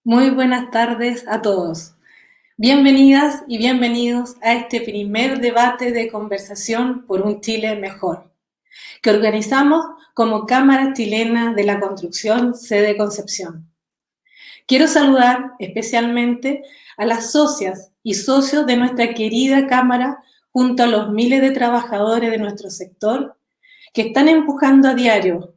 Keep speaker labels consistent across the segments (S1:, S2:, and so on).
S1: Muy buenas tardes a todos. Bienvenidas y bienvenidos a este primer debate de conversación por un Chile mejor, que organizamos como Cámara Chilena de la Construcción, sede Concepción. Quiero saludar especialmente a las socias y socios de nuestra querida Cámara junto a los miles de trabajadores de nuestro sector que están empujando a diario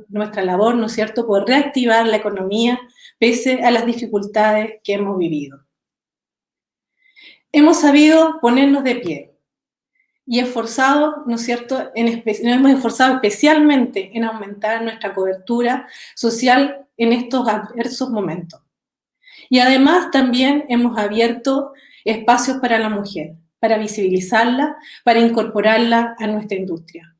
S1: nuestra labor, ¿no es cierto?, por reactivar la economía pese a las dificultades que hemos vivido. Hemos sabido ponernos de pie y esforzado, ¿no es cierto?, nos hemos esforzado especialmente en aumentar nuestra cobertura social en estos adversos momentos. Y además también hemos abierto espacios para la mujer, para visibilizarla, para incorporarla a nuestra industria.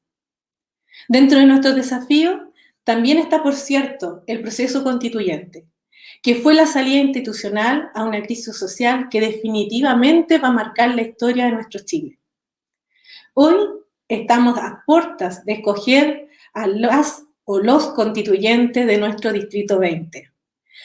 S1: Dentro de nuestros desafíos también está, por cierto, el proceso constituyente, que fue la salida institucional a una crisis social que definitivamente va a marcar la historia de nuestro Chile. Hoy estamos a puertas de escoger a las o los constituyentes de nuestro Distrito 20.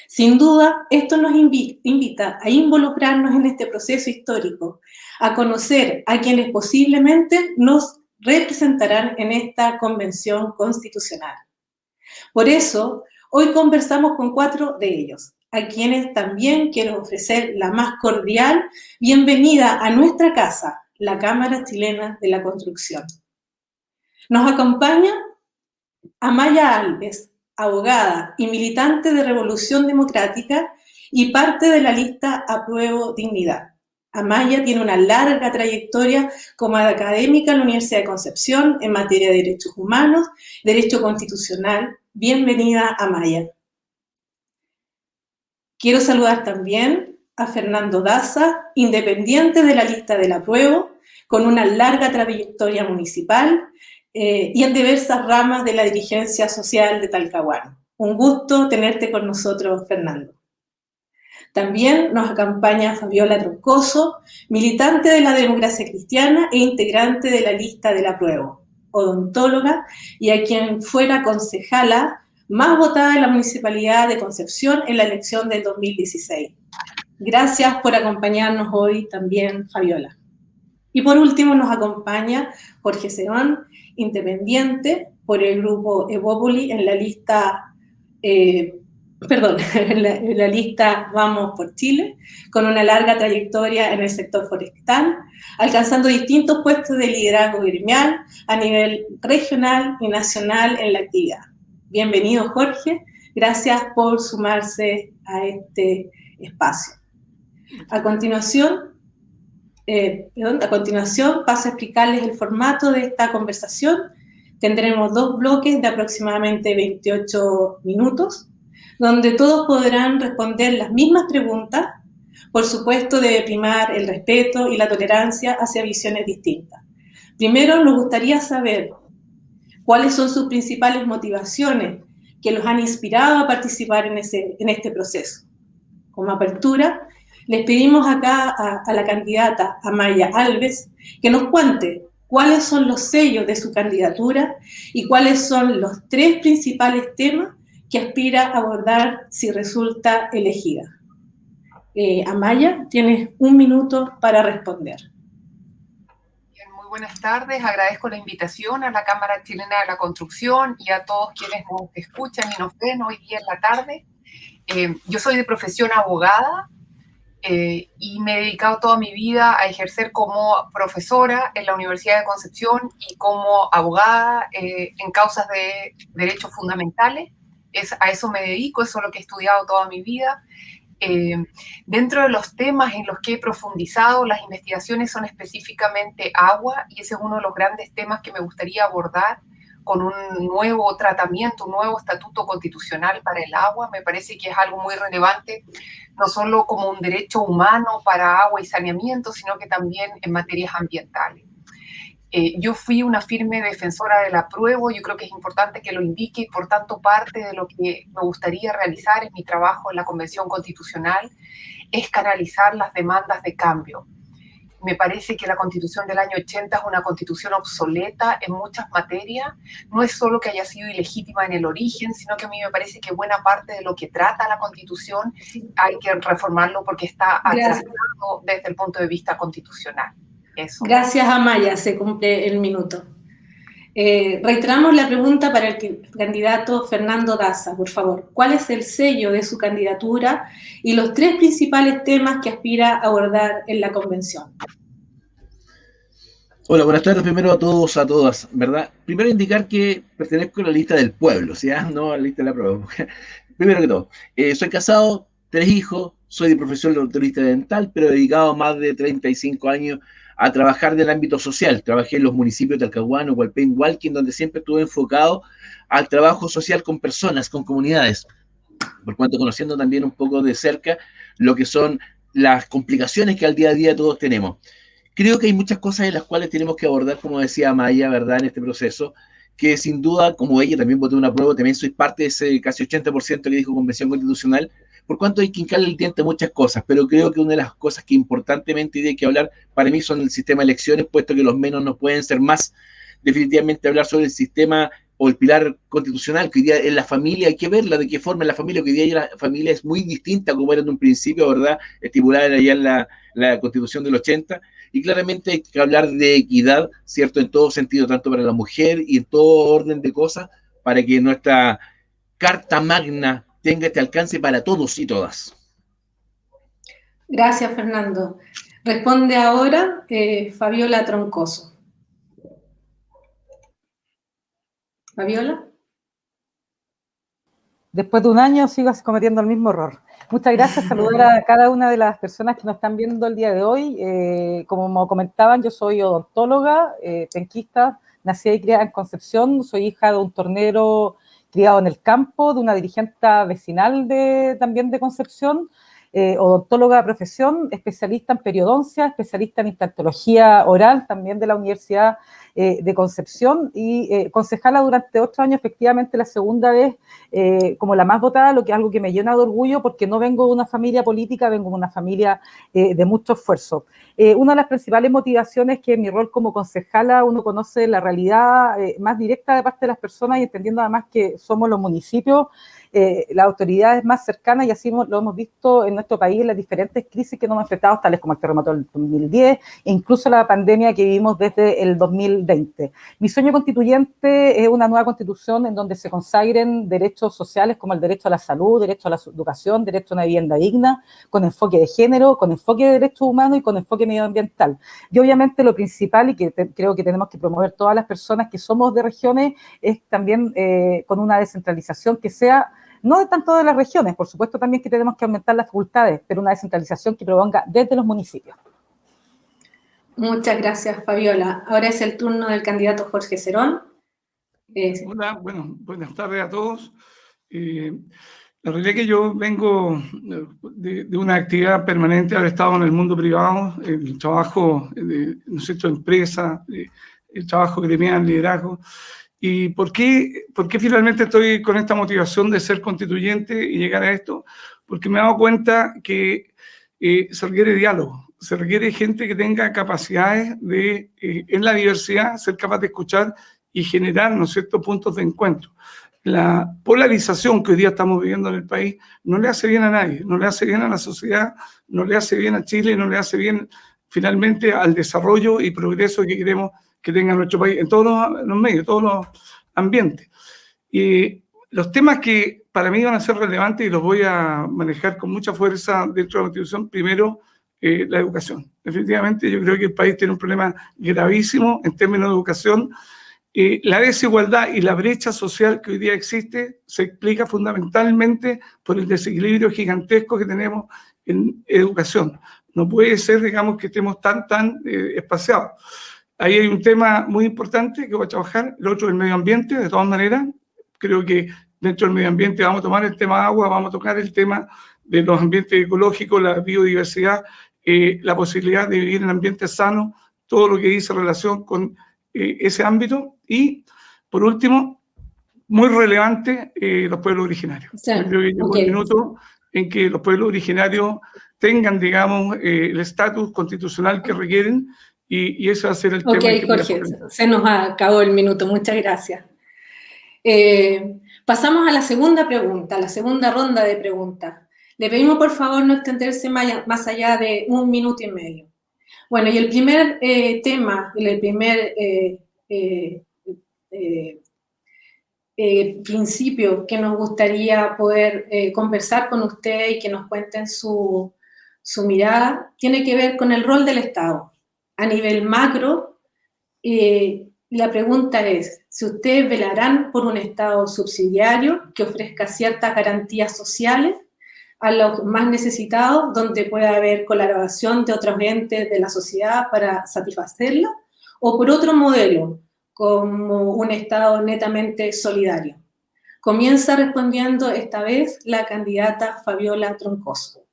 S1: Sin duda, esto nos invita a involucrarnos en este proceso histórico, a conocer a quienes posiblemente nos representarán en esta convención constitucional. Por eso, hoy conversamos con 4 de ellos, a quienes también quiero ofrecer la más cordial bienvenida a nuestra casa, la Cámara Chilena de la Construcción. Nos acompaña Amaya Alves, abogada y militante de Revolución Democrática y parte de la lista Apruebo Dignidad. Amaya tiene una larga trayectoria como académica en la Universidad de Concepción en materia de derechos humanos, derecho constitucional. Bienvenida, Amaya. Quiero saludar también a Fernando Daza, independiente de la lista del Apruebo, con una larga trayectoria municipal y en diversas ramas de la dirigencia social de Talcahuano. Un gusto tenerte con nosotros, Fernando. También nos acompaña Fabiola Troncoso, militante de la democracia cristiana e integrante de la lista del Apruebo, odontóloga y a quien fuera concejala más votada en la Municipalidad de Concepción en la elección del 2016. Gracias por acompañarnos hoy también, Fabiola. Y por último nos acompaña Jorge Cerón, independiente por el grupo Evópoli en la lista, en la lista Vamos por Chile, con una larga trayectoria en el sector forestal, alcanzando distintos puestos de liderazgo gremial a nivel regional y nacional en la actividad. Bienvenido, Jorge. Gracias por sumarse a este espacio. A continuación, paso a explicarles el formato de esta conversación. Tendremos 2 bloques de aproximadamente 28 minutos, donde todos podrán responder las mismas preguntas. Por supuesto, debe primar el respeto y la tolerancia hacia visiones distintas. Primero, nos gustaría saber cuáles son sus principales motivaciones que los han inspirado a participar en este proceso. Como apertura, les pedimos acá a la candidata Amaya Alves que nos cuente cuáles son los sellos de su candidatura y cuáles son los 3 principales temas que aspira a abordar si resulta elegida. Amaya, tienes 1 minuto para responder.
S2: Bien, muy buenas tardes. Agradezco la invitación a la Cámara Chilena de la Construcción y a todos quienes nos escuchan y nos ven hoy día en la tarde. Yo soy de profesión abogada y me he dedicado toda mi vida a ejercer como profesora en la Universidad de Concepción y como abogada en causas de derechos fundamentales. A eso me dedico, eso es lo que he estudiado toda mi vida. Dentro de los temas en los que he profundizado, las investigaciones son específicamente agua, y ese es uno de los grandes temas que me gustaría abordar con un nuevo tratamiento, un nuevo estatuto constitucional para el agua. Me parece que es algo muy relevante, no solo como un derecho humano para agua y saneamiento, sino que también en materias ambientales. Yo fui una firme defensora del apruebo, yo creo que es importante que lo indique, y por tanto parte de lo que me gustaría realizar en mi trabajo en la Convención Constitucional es canalizar las demandas de cambio. Me parece que la Constitución del año 80 es una Constitución obsoleta en muchas materias. No es solo que haya sido ilegítima en el origen, sino que a mí me parece que buena parte de lo que trata la Constitución hay que reformarlo porque está atrasado desde el punto de vista constitucional. Eso.
S1: Gracias, Amaya. Se cumple el minuto. Reiteramos la pregunta para el candidato Fernando Daza, por favor. ¿Cuál es el sello de su candidatura y los 3 principales temas que aspira a abordar en la convención?
S3: Hola, buenas tardes primero a todos, a todas, ¿verdad? Primero indicar que pertenezco a la lista del pueblo, ¿sí? No a la lista de la prueba. Primero que todo, soy casado, 3 hijos, soy de profesión ortopedista dental, pero he dedicado más de 35 años a trabajar en el ámbito social. Trabajé en los municipios de Talcahuano, Hualpén, Hualqui, donde siempre estuve enfocado al trabajo social con personas, con comunidades, por cuanto conociendo también un poco de cerca lo que son las complicaciones que al día a día todos tenemos. Creo que hay muchas cosas en las cuales tenemos que abordar, como decía Maya, ¿verdad?, en este proceso, que sin duda, como ella también votó una prueba, también soy parte de ese casi 80% que dijo Convención Constitucional, por cuanto hay que hincarle el diente a muchas cosas, pero creo que una de las cosas que importantemente hay que hablar para mí son el sistema de elecciones, puesto que los menos no pueden ser más. Definitivamente hablar sobre el sistema o el pilar constitucional, que hoy día en la familia hay que verla, de qué forma en la familia, que hoy día la familia es muy distinta como era en un principio, ¿verdad?, estipulada allá en la Constitución del 80, y claramente hay que hablar de equidad, ¿cierto?, en todo sentido, tanto para la mujer y en todo orden de cosas, para que nuestra Carta Magna tenga este alcance para todos y todas.
S1: Gracias, Fernando. Responde ahora Fabiola Troncoso. Fabiola.
S4: Después de un año sigo cometiendo el mismo error. Muchas gracias, saludar a cada una de las personas que nos están viendo el día de hoy. Como comentaban, yo soy odontóloga, penquista, nací y criada en Concepción, soy hija de un tornero criado en el campo, de una dirigente vecinal también de Concepción, odontóloga de profesión, especialista en periodoncia, especialista en implantología oral, también de la Universidad de Concepción, y concejala durante 8 años, efectivamente la segunda vez como la más votada, lo que es algo que me llena de orgullo, porque no vengo de una familia política, vengo de una familia de mucho esfuerzo. Una de las principales motivaciones es que en mi rol como concejala uno conoce la realidad más directa de parte de las personas y entendiendo además que somos los municipios las autoridades más cercanas, y así lo hemos visto en nuestro país en las diferentes crisis que nos hemos enfrentado, tales como el terremoto del 2010 e incluso la pandemia que vivimos desde el 2020. Mi sueño constituyente es una nueva constitución en donde se consagren derechos sociales como el derecho a la salud, derecho a la educación, derecho a una vivienda digna, con enfoque de género, con enfoque de derechos humanos y con enfoque medioambiental. Y obviamente lo principal, y que creo que tenemos que promover todas las personas que somos de regiones, es también con una descentralización que sea no de tanto de las regiones, por supuesto también que tenemos que aumentar las facultades, pero una descentralización que proponga desde los municipios.
S1: Muchas gracias, Fabiola. Ahora es el turno del candidato Jorge Cerón.
S5: Hola, bueno, buenas tardes a todos. La realidad es que yo vengo de una actividad permanente, haber estado en el mundo privado, el trabajo ¿no es cierto?, empresa, el trabajo gremial, liderazgo. ¿Y por qué finalmente estoy con esta motivación de ser constituyente y llegar a esto? Porque me he dado cuenta que se requiere diálogo, se requiere gente que tenga capacidades de, en la diversidad, ser capaz de escuchar y generar, ¿no es cierto?, puntos de encuentro. La polarización que hoy día estamos viviendo en el país no le hace bien a nadie, no le hace bien a la sociedad, no le hace bien a Chile, no le hace bien finalmente al desarrollo y progreso que queremos que tenga nuestro país en todos los medios, todos los ambientes. Y los temas que para mí van a ser relevantes y los voy a manejar con mucha fuerza dentro de la Constitución, primero, la educación. Definitivamente yo creo que el país tiene un problema gravísimo en términos de educación. La desigualdad y la brecha social que hoy día existe se explica fundamentalmente por el desequilibrio gigantesco que tenemos en educación. No puede ser, digamos, que estemos tan espaciados. Ahí hay un tema muy importante que voy a trabajar, el otro es el medio ambiente, de todas maneras. Creo que dentro del medio ambiente vamos a tomar el tema agua, vamos a tocar el tema de los ambientes ecológicos, la biodiversidad, la posibilidad de vivir en ambientes sanos, todo lo que dice relación con ese ámbito. Y, por último, muy relevante, los pueblos originarios.
S1: Sí,
S5: creo que llegó el minuto en que los pueblos originarios tengan, digamos, el estatus constitucional que requieren, y ese va a ser el tema.
S1: Ok, Jorge, se nos acabó el minuto, muchas gracias. Pasamos a la segunda pregunta, a la segunda ronda de preguntas. Le pedimos por favor no extenderse más allá de 1 minuto y medio. Bueno, y el primer tema, el primer principio que nos gustaría poder conversar con usted y que nos cuenten su mirada, tiene que ver con el rol del Estado. A nivel macro, la pregunta es, si ustedes velarán por un Estado subsidiario que ofrezca ciertas garantías sociales a los más necesitados, donde pueda haber colaboración de otros entes de la sociedad para satisfacerla, o por otro modelo, como un Estado netamente solidario. Comienza respondiendo esta vez la candidata Fabiola Troncoso.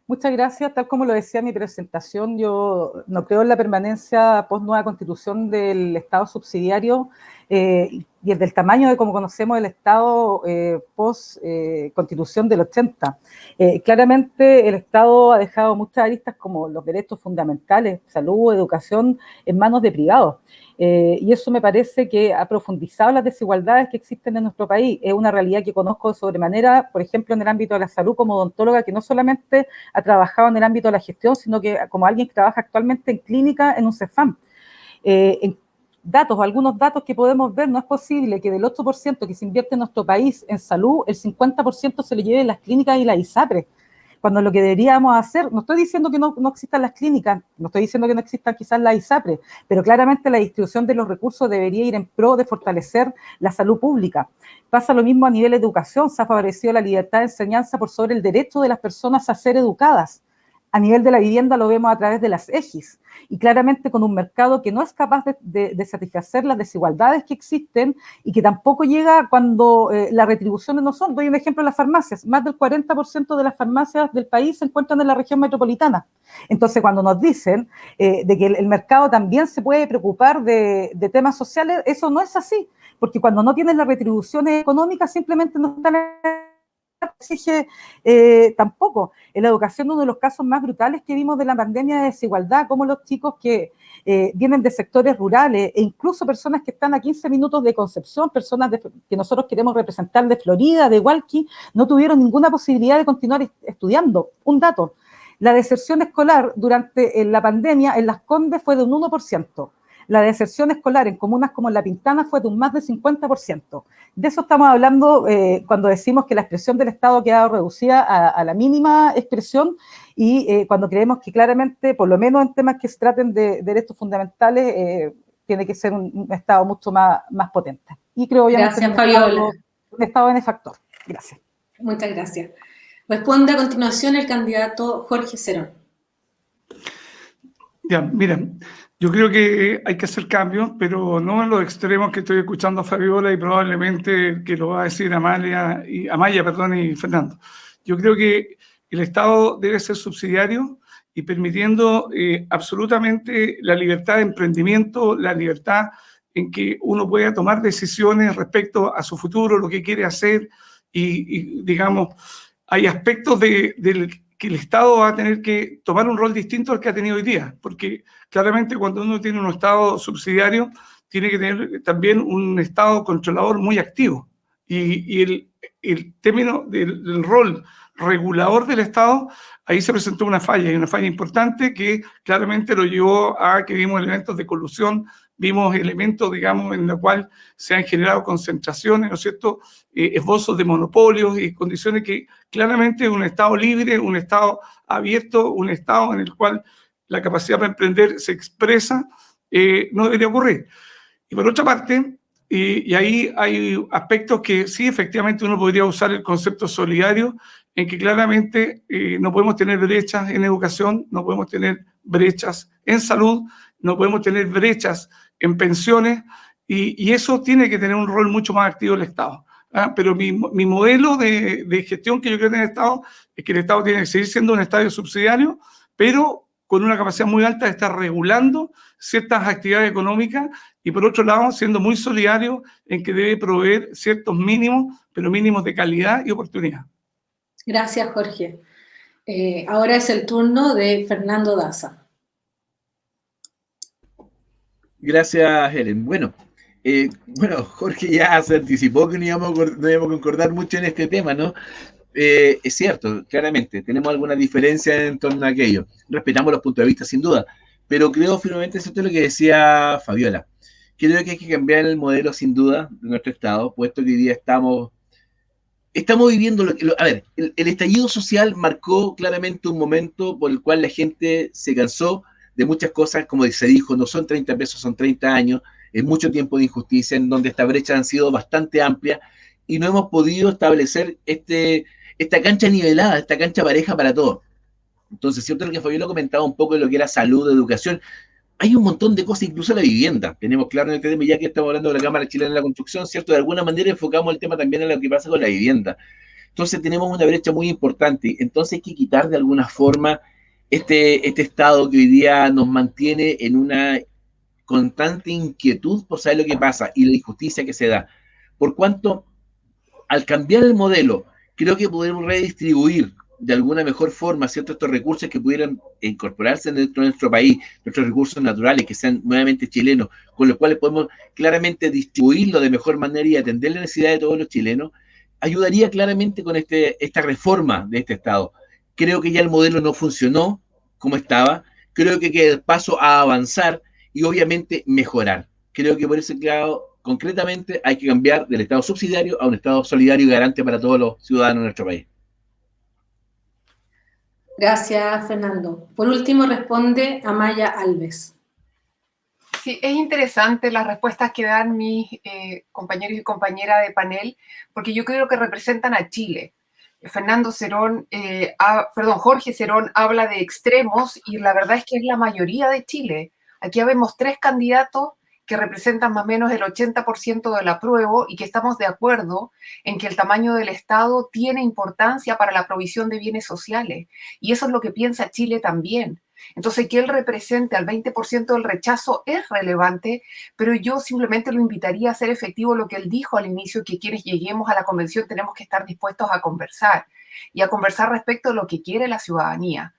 S4: Muchas gracias. Tal como lo decía en mi presentación, yo no creo en la permanencia post nueva constitución del Estado subsidiario y el del tamaño de como conocemos el Estado post constitución del 80. Claramente el Estado ha dejado muchas aristas como los derechos fundamentales, salud, educación, en manos de privados. Y eso me parece que ha profundizado las desigualdades que existen en nuestro país. Es una realidad que conozco de sobremanera, por ejemplo, en el ámbito de la salud como odontóloga, que no solamente ha trabajado en el ámbito de la gestión, sino que como alguien que trabaja actualmente en clínica en un CEFAM. En datos, algunos datos que podemos ver, no es posible que del 8% que se invierte en nuestro país en salud, el 50% se le lleve en las clínicas y las ISAPRES. Cuando lo que deberíamos hacer, no estoy diciendo que no existan las clínicas, no estoy diciendo que no existan quizás las ISAPRES, pero claramente la distribución de los recursos debería ir en pro de fortalecer la salud pública. Pasa lo mismo a nivel de educación, se ha favorecido la libertad de enseñanza por sobre el derecho de las personas a ser educadas. A nivel de la vivienda lo vemos a través de las EGIs, y claramente con un mercado que no es capaz de satisfacer las desigualdades que existen y que tampoco llega cuando las retribuciones no son. Doy un ejemplo en las farmacias. Más del 40% de las farmacias del país se encuentran en la región metropolitana. Entonces, cuando nos dicen de que el mercado también se puede preocupar de temas sociales, eso no es así, porque cuando no tienen las retribuciones económicas simplemente no están exige tampoco. En la educación, uno de los casos más brutales que vimos de la pandemia de desigualdad, como los chicos que vienen de sectores rurales e incluso personas que están a 15 minutos de Concepción, personas que nosotros queremos representar de Florida, de Hualqui, no tuvieron ninguna posibilidad de continuar estudiando. Un dato, la deserción escolar durante la pandemia en Las Condes fue de un 1%. La deserción escolar en comunas como La Pintana fue de un más del 50%. De eso estamos hablando cuando decimos que la expresión del Estado ha quedado reducida a la mínima expresión y cuando creemos que claramente, por lo menos en temas que se traten de derechos fundamentales, tiene que ser un Estado mucho más potente. Y creo obviamente
S1: gracias, Fabiola.
S4: Un Estado benefactor. Gracias.
S1: Muchas gracias. Responde a continuación el candidato Jorge Cerón.
S5: Ya, mira, yo creo que hay que hacer cambios, pero no en los extremos que estoy escuchando a Fabiola y probablemente que lo va a decir Amaya y Fernando. Yo creo que el Estado debe ser subsidiario y permitiendo absolutamente la libertad de emprendimiento, la libertad en que uno pueda tomar decisiones respecto a su futuro, lo que quiere hacer y digamos, hay aspectos que el Estado va a tener que tomar un rol distinto al que ha tenido hoy día, porque claramente cuando uno tiene un Estado subsidiario, tiene que tener también un Estado controlador muy activo. Y el término del rol regulador del Estado, ahí se presentó una falla, y una falla importante que claramente lo llevó a que vimos elementos de colusión, vimos elementos, digamos, en los cuales se han generado concentraciones, ¿no es cierto?, esbozos de monopolios y condiciones que claramente un Estado libre, un Estado abierto, un Estado en el cual la capacidad para emprender se expresa, no debería ocurrir. Y por otra parte, y ahí hay aspectos que sí, efectivamente, uno podría usar el concepto solidario, en que claramente no podemos tener brechas en educación, no podemos tener brechas en salud, no podemos tener brechas en pensiones, y eso tiene que tener un rol mucho más activo el Estado. Pero mi modelo de gestión que yo creo en el Estado es que el Estado tiene que seguir siendo un Estado subsidiario, pero con una capacidad muy alta de estar regulando ciertas actividades económicas y por otro lado siendo muy solidario en que debe proveer ciertos mínimos, pero mínimos de calidad y oportunidad.
S1: Gracias, Jorge. Ahora es el turno de Fernando Daza.
S3: Gracias, Helen. Bueno, Jorge ya se anticipó que no íbamos a concordar mucho en este tema, ¿no? Es cierto, claramente, tenemos alguna diferencia en torno a aquello. Respetamos los puntos de vista, sin duda, pero creo firmemente, eso es lo que decía Fabiola. Creo que hay que cambiar el modelo, sin duda, de nuestro Estado, puesto que hoy día estamos viviendo a ver, el estallido social marcó claramente un momento por el cual la gente se cansó de muchas cosas, como se dijo, no son 30 pesos, son 30 años, es mucho tiempo de injusticia, en donde estas brechas han sido bastante amplias y no hemos podido establecer esta cancha nivelada, esta cancha pareja para todos. Entonces, cierto lo que Fabiola comentaba un poco de lo que era salud, educación, hay un montón de cosas, incluso la vivienda. Tenemos claro en el tema, ya que estamos hablando de la Cámara Chilena de la Construcción, ¿cierto? De alguna manera enfocamos el tema también en lo que pasa con la vivienda. Entonces tenemos una brecha muy importante. Entonces hay que quitar de alguna forma este estado que hoy día nos mantiene en una constante inquietud por saber lo que pasa y la injusticia que se da. Por cuanto, al cambiar el modelo, creo que podemos redistribuir de alguna mejor forma, ¿cierto?, estos recursos que pudieran incorporarse dentro de nuestro país, nuestros recursos naturales que sean nuevamente chilenos, con los cuales podemos claramente distribuirlo de mejor manera y atender la necesidad de todos los chilenos, ayudaría claramente con esta reforma de este Estado. Creo que ya el modelo no funcionó como estaba, creo que queda el paso a avanzar y obviamente mejorar. Creo que por ese lado, concretamente, hay que cambiar del Estado subsidiario a un Estado solidario y garante para todos los ciudadanos de nuestro país.
S1: Gracias, Fernando. Por último, responde Amaya Alves.
S2: Sí, es interesante las respuestas que dan mis compañeros y compañeras de panel, porque yo creo que representan a Chile. Jorge Cerón habla de extremos y la verdad es que es la mayoría de Chile. Aquí vemos 3 candidatos que representan más o menos el 80% del apruebo y que estamos de acuerdo en que el tamaño del Estado tiene importancia para la provisión de bienes sociales. Y eso es lo que piensa Chile también. Entonces, que él represente al 20% del rechazo es relevante, pero yo simplemente lo invitaría a hacer efectivo lo que él dijo al inicio, que quienes lleguemos a la convención tenemos que estar dispuestos a conversar y a conversar respecto de lo que quiere la ciudadanía.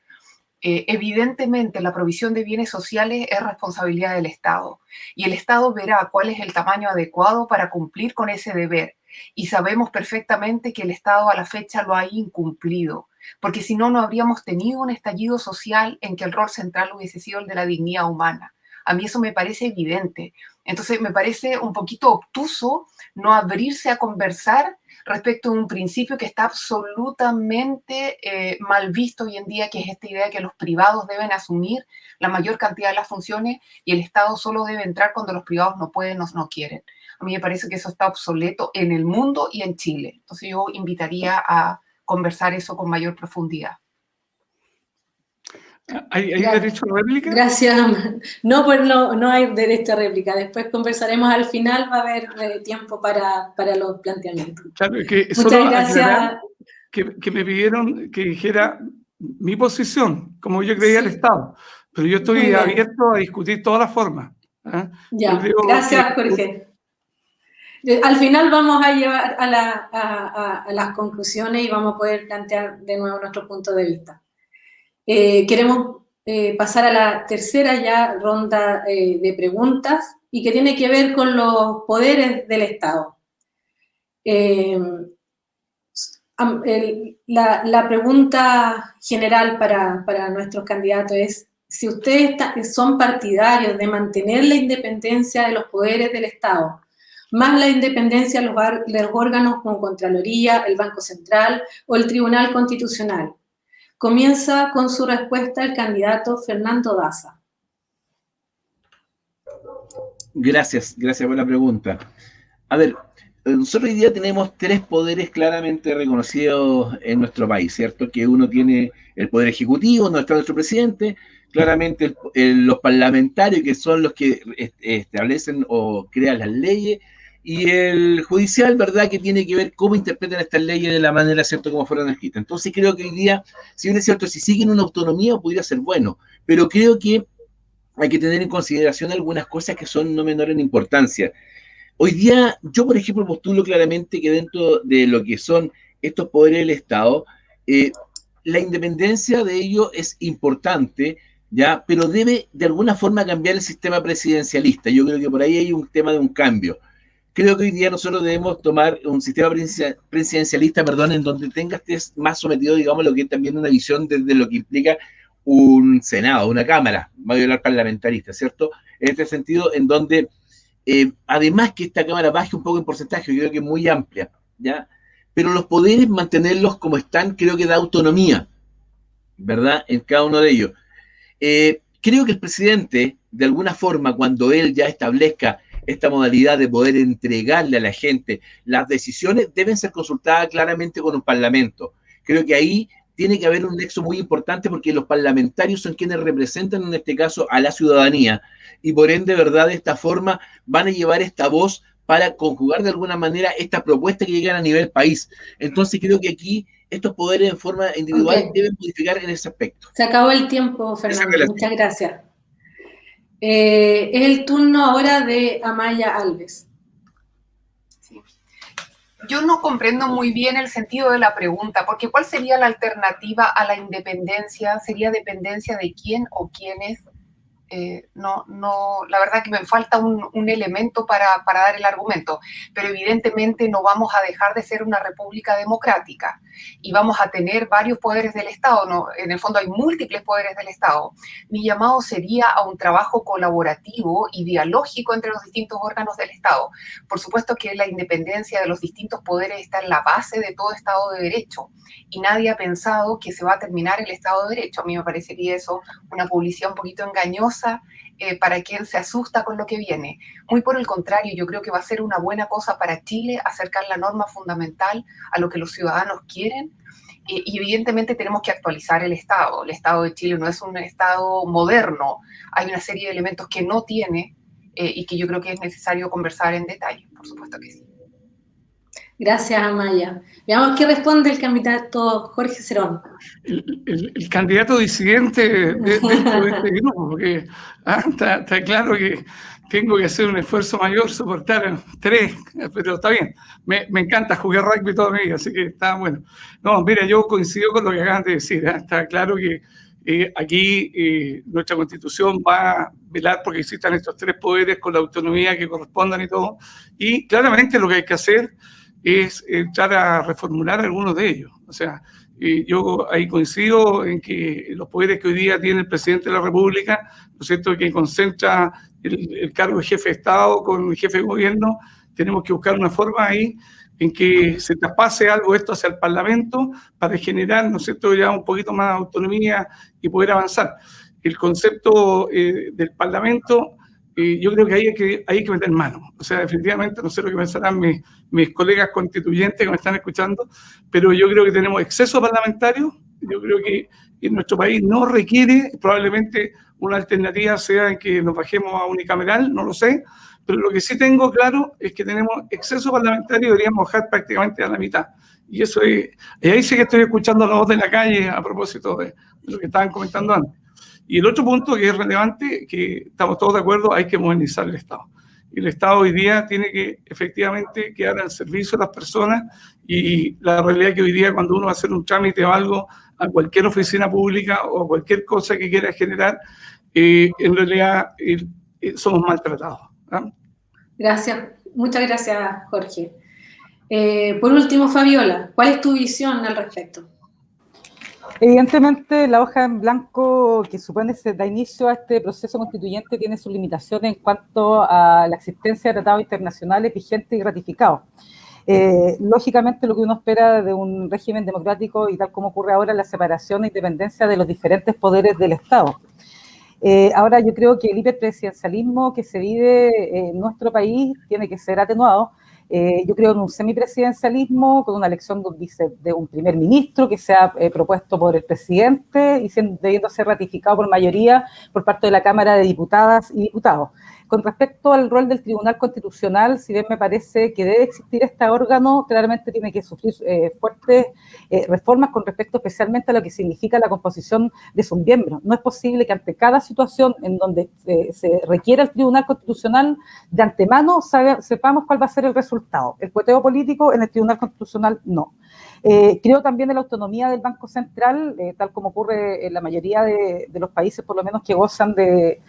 S2: Evidentemente, la provisión de bienes sociales es responsabilidad del Estado y el Estado verá cuál es el tamaño adecuado para cumplir con ese deber. Y sabemos perfectamente que el Estado a la fecha lo ha incumplido, porque si no, no habríamos tenido un estallido social en que el rol central hubiese sido el de la dignidad humana. A mí eso me parece evidente. Entonces me parece un poquito obtuso no abrirse a conversar respecto a un principio que está absolutamente mal visto hoy en día, que es esta idea de que los privados deben asumir la mayor cantidad de las funciones y el Estado solo debe entrar cuando los privados no pueden o no quieren. A mí me parece que eso está obsoleto en el mundo y en Chile. Entonces yo invitaría a conversar eso con mayor profundidad.
S5: ¿Hay derecho a réplica?
S1: Gracias. No, pues no hay derecho a réplica. Después conversaremos al final, va a haber tiempo para los planteamientos.
S5: Claro, que
S1: muchas gracias.
S5: Que me pidieron que dijera mi posición, como yo creía el Estado. Pero yo estoy abierto a discutir todas las formas. ¿eh?
S1: Ya, gracias, Jorge. Al final vamos a llevar a las conclusiones y vamos a poder plantear de nuevo nuestro punto de vista. Queremos pasar a la tercera ya ronda de preguntas y que tiene que ver con los poderes del Estado. La pregunta general para nuestros candidatos es si ustedes son partidarios de mantener la independencia de los poderes del Estado, más la independencia de los órganos como Contraloría, el Banco Central o el Tribunal Constitucional. Comienza con su respuesta el candidato Fernando Daza.
S3: Gracias por la pregunta. A ver, nosotros hoy día tenemos 3 poderes claramente reconocidos en nuestro país, ¿cierto? Que uno tiene el poder ejecutivo, donde está nuestro presidente, claramente los parlamentarios, que son los que establecen o crean las leyes, y el judicial, ¿verdad?, que tiene que ver cómo interpretan estas leyes de la manera, ¿cierto?, como fueron escritas. Entonces creo que hoy día, si bien es cierto, si siguen una autonomía podría ser bueno, pero creo que hay que tener en consideración algunas cosas que son no menores en importancia. Hoy día, yo por ejemplo postulo claramente que dentro de lo que son estos poderes del Estado, la independencia de ello es importante, ¿ya? Pero debe de alguna forma cambiar el sistema presidencialista. Yo creo que por ahí hay un tema de un cambio. Creo que hoy día nosotros debemos tomar un sistema presidencialista, perdón, en donde estés más sometido, digamos, lo que es también una visión desde lo que implica un Senado, una Cámara, va a hablar parlamentarista, ¿cierto? En este sentido, en donde, además que esta Cámara baje un poco en porcentaje, yo creo que es muy amplia, ¿ya? Pero los poderes, mantenerlos como están, creo que da autonomía, ¿verdad? En cada uno de ellos. Creo que el presidente, de alguna forma, cuando él ya establezca esta modalidad de poder entregarle a la gente las decisiones, deben ser consultadas claramente con un parlamento. Creo que ahí tiene que haber un nexo muy importante porque los parlamentarios son quienes representan en este caso a la ciudadanía y por ende, ¿verdad? De esta forma van a llevar esta voz para conjugar de alguna manera estas propuestas que llegan a nivel país. Entonces creo que aquí estos poderes en forma individual deben modificar en ese aspecto.
S1: Se acabó el tiempo, Fernando. Muchas gracias. Es el turno ahora de Amaya Alves.
S2: Sí. Yo no comprendo muy bien el sentido de la pregunta, porque ¿cuál sería la alternativa a la independencia? ¿Sería dependencia de quién o quiénes? No, la verdad que me falta un elemento para dar el argumento, pero evidentemente no vamos a dejar de ser una república democrática y vamos a tener varios poderes del Estado, ¿no? En el fondo hay múltiples poderes del Estado. Mi llamado sería a un trabajo colaborativo y dialógico entre los distintos órganos del Estado. Por supuesto que la independencia de los distintos poderes está en la base de todo Estado de Derecho y nadie ha pensado que se va a terminar el Estado de Derecho. A mí me parecería eso una publicidad un poquito engañosa para quien se asusta con lo que viene. Muy por el contrario, yo creo que va a ser una buena cosa para Chile acercar la norma fundamental a lo que los ciudadanos quieren y evidentemente tenemos que actualizar el Estado. El Estado de Chile no es un Estado moderno, hay una serie de elementos que no tiene y que yo creo que es necesario conversar en detalle, por supuesto que sí.
S1: Gracias, Amaya. Veamos qué responde el candidato Jorge Cerón.
S5: El candidato disidente dentro de este grupo, porque está claro que tengo que hacer un esfuerzo mayor, soportar 3, pero está bien. Me encanta jugar rugby toda mi vida, así que está bueno. No, mira, yo coincido con lo que acaban de decir. Está claro que aquí nuestra Constitución va a velar porque existan estos 3 poderes con la autonomía que correspondan y todo. Y claramente lo que hay que hacer es entrar a reformular algunos de ellos. O sea, yo ahí coincido en que los poderes que hoy día tiene el presidente de la República, ¿no es cierto?, que concentra el cargo de jefe de Estado con el jefe de gobierno, tenemos que buscar una forma ahí en que se traspase algo de esto hacia el Parlamento para generar, ¿no es cierto?, ya un poquito más de autonomía y poder avanzar. El concepto del Parlamento, yo creo que hay que meter mano. O sea, definitivamente, no sé lo que pensarán mis colegas constituyentes que me están escuchando, pero yo creo que tenemos exceso parlamentario. Yo creo que en nuestro país no requiere, probablemente una alternativa sea en que nos bajemos a unicameral, no lo sé, pero lo que sí tengo claro es que tenemos exceso parlamentario y deberíamos bajar prácticamente a la mitad. Y eso es, y ahí sí que estoy escuchando la voz de la calle a propósito de lo que estaban comentando antes. Y el otro punto que es relevante, que estamos todos de acuerdo, hay que modernizar el Estado. Y el Estado hoy día tiene que efectivamente quedar al servicio de las personas y la realidad es que hoy día cuando uno va a hacer un trámite o algo a cualquier oficina pública o cualquier cosa que quiera generar, en realidad somos maltratados.
S1: Gracias, muchas gracias, Jorge. Por último, Fabiola, ¿cuál es tu visión al respecto?
S4: Evidentemente, la hoja en blanco que supone se da inicio a este proceso constituyente tiene sus limitaciones en cuanto a la existencia de tratados internacionales vigentes y ratificados. Lógicamente, lo que uno espera de un régimen democrático y tal como ocurre ahora, la separación e independencia de los diferentes poderes del Estado. Ahora, yo creo que el hiperpresidencialismo que se vive en nuestro país tiene que ser atenuado. Yo creo en un semipresidencialismo con una elección de un primer ministro que sea propuesto por el presidente y debiendo ser ratificado por mayoría por parte de la Cámara de Diputadas y Diputados. Con respecto al rol del Tribunal Constitucional, si bien me parece que debe existir este órgano, claramente tiene que sufrir fuertes reformas con respecto especialmente a lo que significa la composición de sus miembros. No es posible que ante cada situación en donde se requiera el Tribunal Constitucional, de antemano sepamos cuál va a ser el resultado. El cueteo político en el Tribunal Constitucional no. Creo también en la autonomía del Banco Central, tal como ocurre en la mayoría de los países, por lo menos que gozan de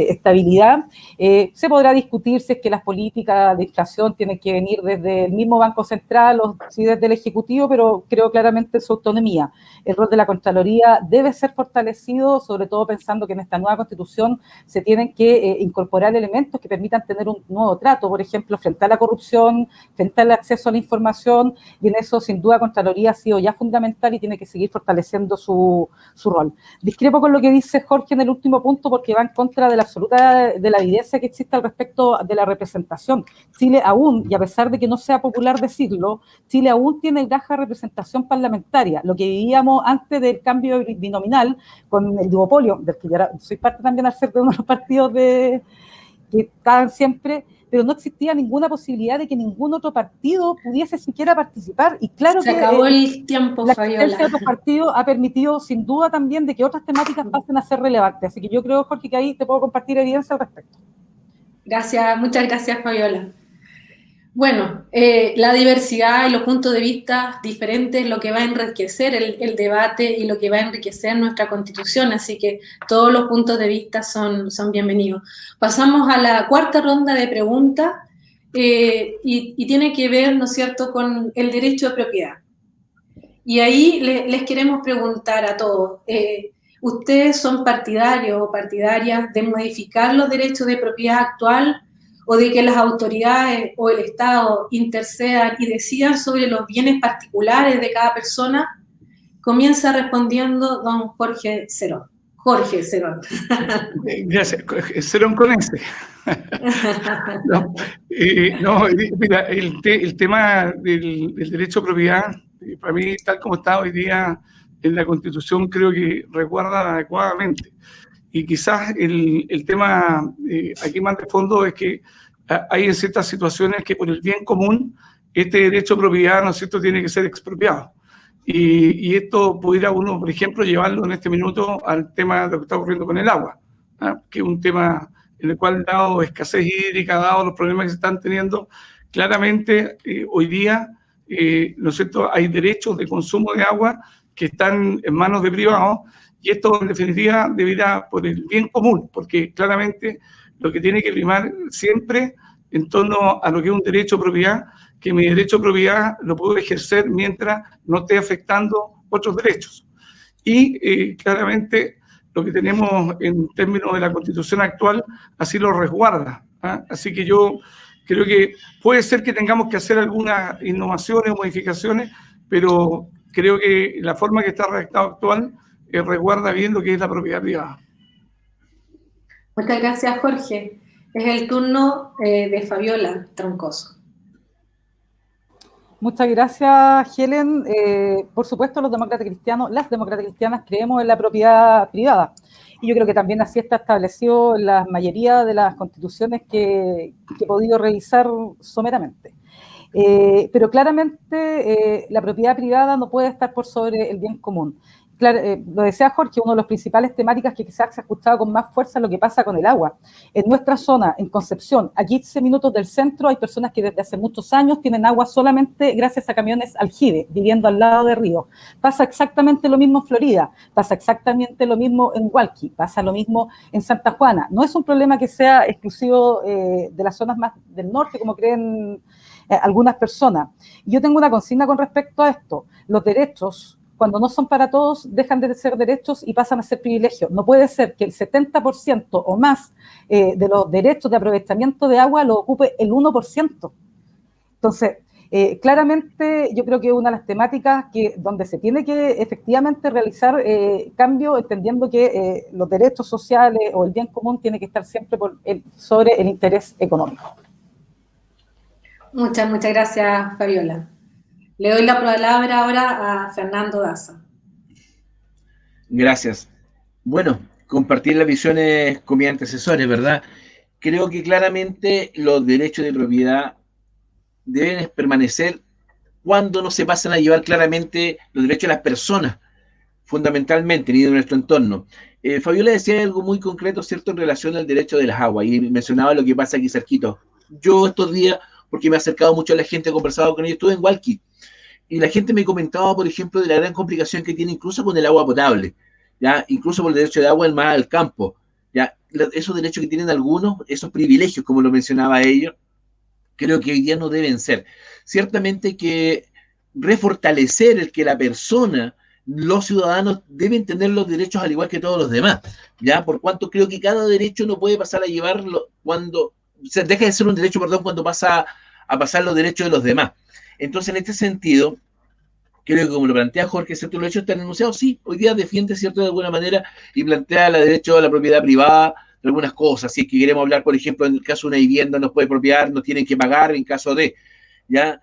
S4: estabilidad. Se podrá discutir si es que las políticas de inflación tienen que venir desde el mismo Banco Central o si desde el Ejecutivo, pero creo claramente en su autonomía. El rol de la Contraloría debe ser fortalecido, sobre todo pensando que en esta nueva Constitución se tienen que incorporar elementos que permitan tener un nuevo trato, por ejemplo, frente a la corrupción, frente al acceso a la información, y en eso sin duda Contraloría ha sido ya fundamental y tiene que seguir fortaleciendo su rol. Discrepo con lo que dice Jorge en el último punto porque va en contra de la absoluta de la evidencia que existe al respecto de la representación. Chile aún, y a pesar de que no sea popular decirlo, Chile aún tiene baja representación parlamentaria, lo que vivíamos antes del cambio binominal con el duopolio, del que yo soy parte también al ser de uno de los partidos que estaban siempre, pero no existía ninguna posibilidad de que ningún otro partido pudiese siquiera participar, y claro
S1: se
S4: que
S1: acabó el tiempo,
S4: la
S1: Fabiola.
S4: existencia de otros partidos ha permitido sin duda también de que otras temáticas pasen a ser relevantes, así que yo creo, Jorge, que ahí te puedo compartir evidencia al respecto.
S1: Gracias, muchas gracias, Fabiola. Bueno, la diversidad y los puntos de vista diferentes es lo que va a enriquecer el debate y lo que va a enriquecer nuestra Constitución, así que todos los puntos de vista son bienvenidos. Pasamos a la cuarta ronda de preguntas y tiene que ver, ¿no es cierto?, con el derecho de propiedad. Y ahí les queremos preguntar a todos, ¿ustedes son partidarios o partidarias de modificar los derechos de propiedad actual o de que las autoridades o el Estado intercedan y decidan sobre los bienes particulares de cada persona? Comienza respondiendo don Jorge Cerón. Jorge Cerón.
S5: Gracias, Cerón con ese. Mira, el tema del derecho a propiedad, para mí, tal como está hoy día en la Constitución, creo que resguarda adecuadamente. Y quizás el tema aquí más de fondo es que hay en ciertas situaciones que por el bien común este derecho a propiedad, ¿no es cierto?, tiene que ser expropiado. Y esto pudiera uno, por ejemplo, llevarlo en este minuto al tema de lo que está ocurriendo con el agua, que es un tema en el cual, dado escasez hídrica, dado los problemas que se están teniendo, claramente hoy día, ¿no es cierto?, hay derechos de consumo de agua que están en manos de privados, y esto en definitiva deberá por el bien común, porque claramente lo que tiene que primar siempre en torno a lo que es un derecho a propiedad, que mi derecho a propiedad lo puedo ejercer mientras no esté afectando otros derechos. Y claramente lo que tenemos en términos de la Constitución actual así lo resguarda. Así que yo creo que puede ser que tengamos que hacer algunas innovaciones o modificaciones, pero creo que la forma que está redactado actual resguarda bien lo que es la propiedad privada.
S1: Muchas gracias, Jorge. Es el turno de Fabiola Troncoso.
S4: Muchas gracias, Helen. Por supuesto, las demócratas cristianas creemos en la propiedad privada. Y yo creo que también así está establecido en la mayoría de las constituciones que he podido revisar someramente. Pero claramente la propiedad privada no puede estar por sobre el bien común. Claro, lo decía Jorge, una de las principales temáticas que quizás se ha escuchado con más fuerza es lo que pasa con el agua. En nuestra zona, en Concepción, a 15 minutos del centro, hay personas que desde hace muchos años tienen agua solamente gracias a camiones aljibe, viviendo al lado de río. Pasa exactamente lo mismo en Florida, pasa exactamente lo mismo en Hualqui, pasa lo mismo en Santa Juana. No es un problema que sea exclusivo de las zonas más del norte, como creen algunas personas. Yo tengo una consigna con respecto a esto. Los derechos, cuando no son para todos, dejan de ser derechos y pasan a ser privilegios. No puede ser que el 70% o más de los derechos de aprovechamiento de agua lo ocupe el 1%. Entonces, claramente yo creo que es una de las temáticas donde se tiene que efectivamente realizar cambio, entendiendo que los derechos sociales o el bien común tiene que estar siempre sobre el interés económico.
S1: Muchas gracias, Fabiola. Le doy la palabra ahora a Fernando Daza.
S3: Gracias. Bueno, compartir las visiones con mis antecesores, ¿verdad? Creo que claramente los derechos de propiedad deben permanecer cuando no se pasan a llevar claramente los derechos de las personas, fundamentalmente, ni de nuestro entorno. Fabiola decía algo muy concreto, ¿cierto?, en relación al derecho de las aguas, y mencionaba lo que pasa aquí cerquito. Yo estos días, porque me he acercado mucho a la gente, he conversado con ellos, estuve en Hualqui. y la gente me comentaba, por ejemplo, de la gran complicación que tiene incluso con el agua potable, ¿ya? Incluso por el derecho de agua en más al campo, ¿ya? Esos derechos que tienen algunos, esos privilegios, como lo mencionaba ellos, creo que hoy día no deben ser. Ciertamente que refortalecer el que la persona, los ciudadanos deben tener los derechos al igual que todos los demás, ¿ya? Por cuanto creo que cada derecho no puede pasar a llevarlo cuando, o sea, deja de ser un derecho, perdón, cuando pasa a pasar los derechos de los demás. Entonces, en este sentido, creo que como lo plantea Jorge, ¿cierto? Los derechos están enunciados, sí, hoy día defiende, ¿cierto?, de alguna manera y plantea el derecho a la propiedad privada de algunas cosas. Si es que queremos hablar, por ejemplo, en el caso de una vivienda, nos puede expropiar, nos tienen que pagar en caso de, ¿ya?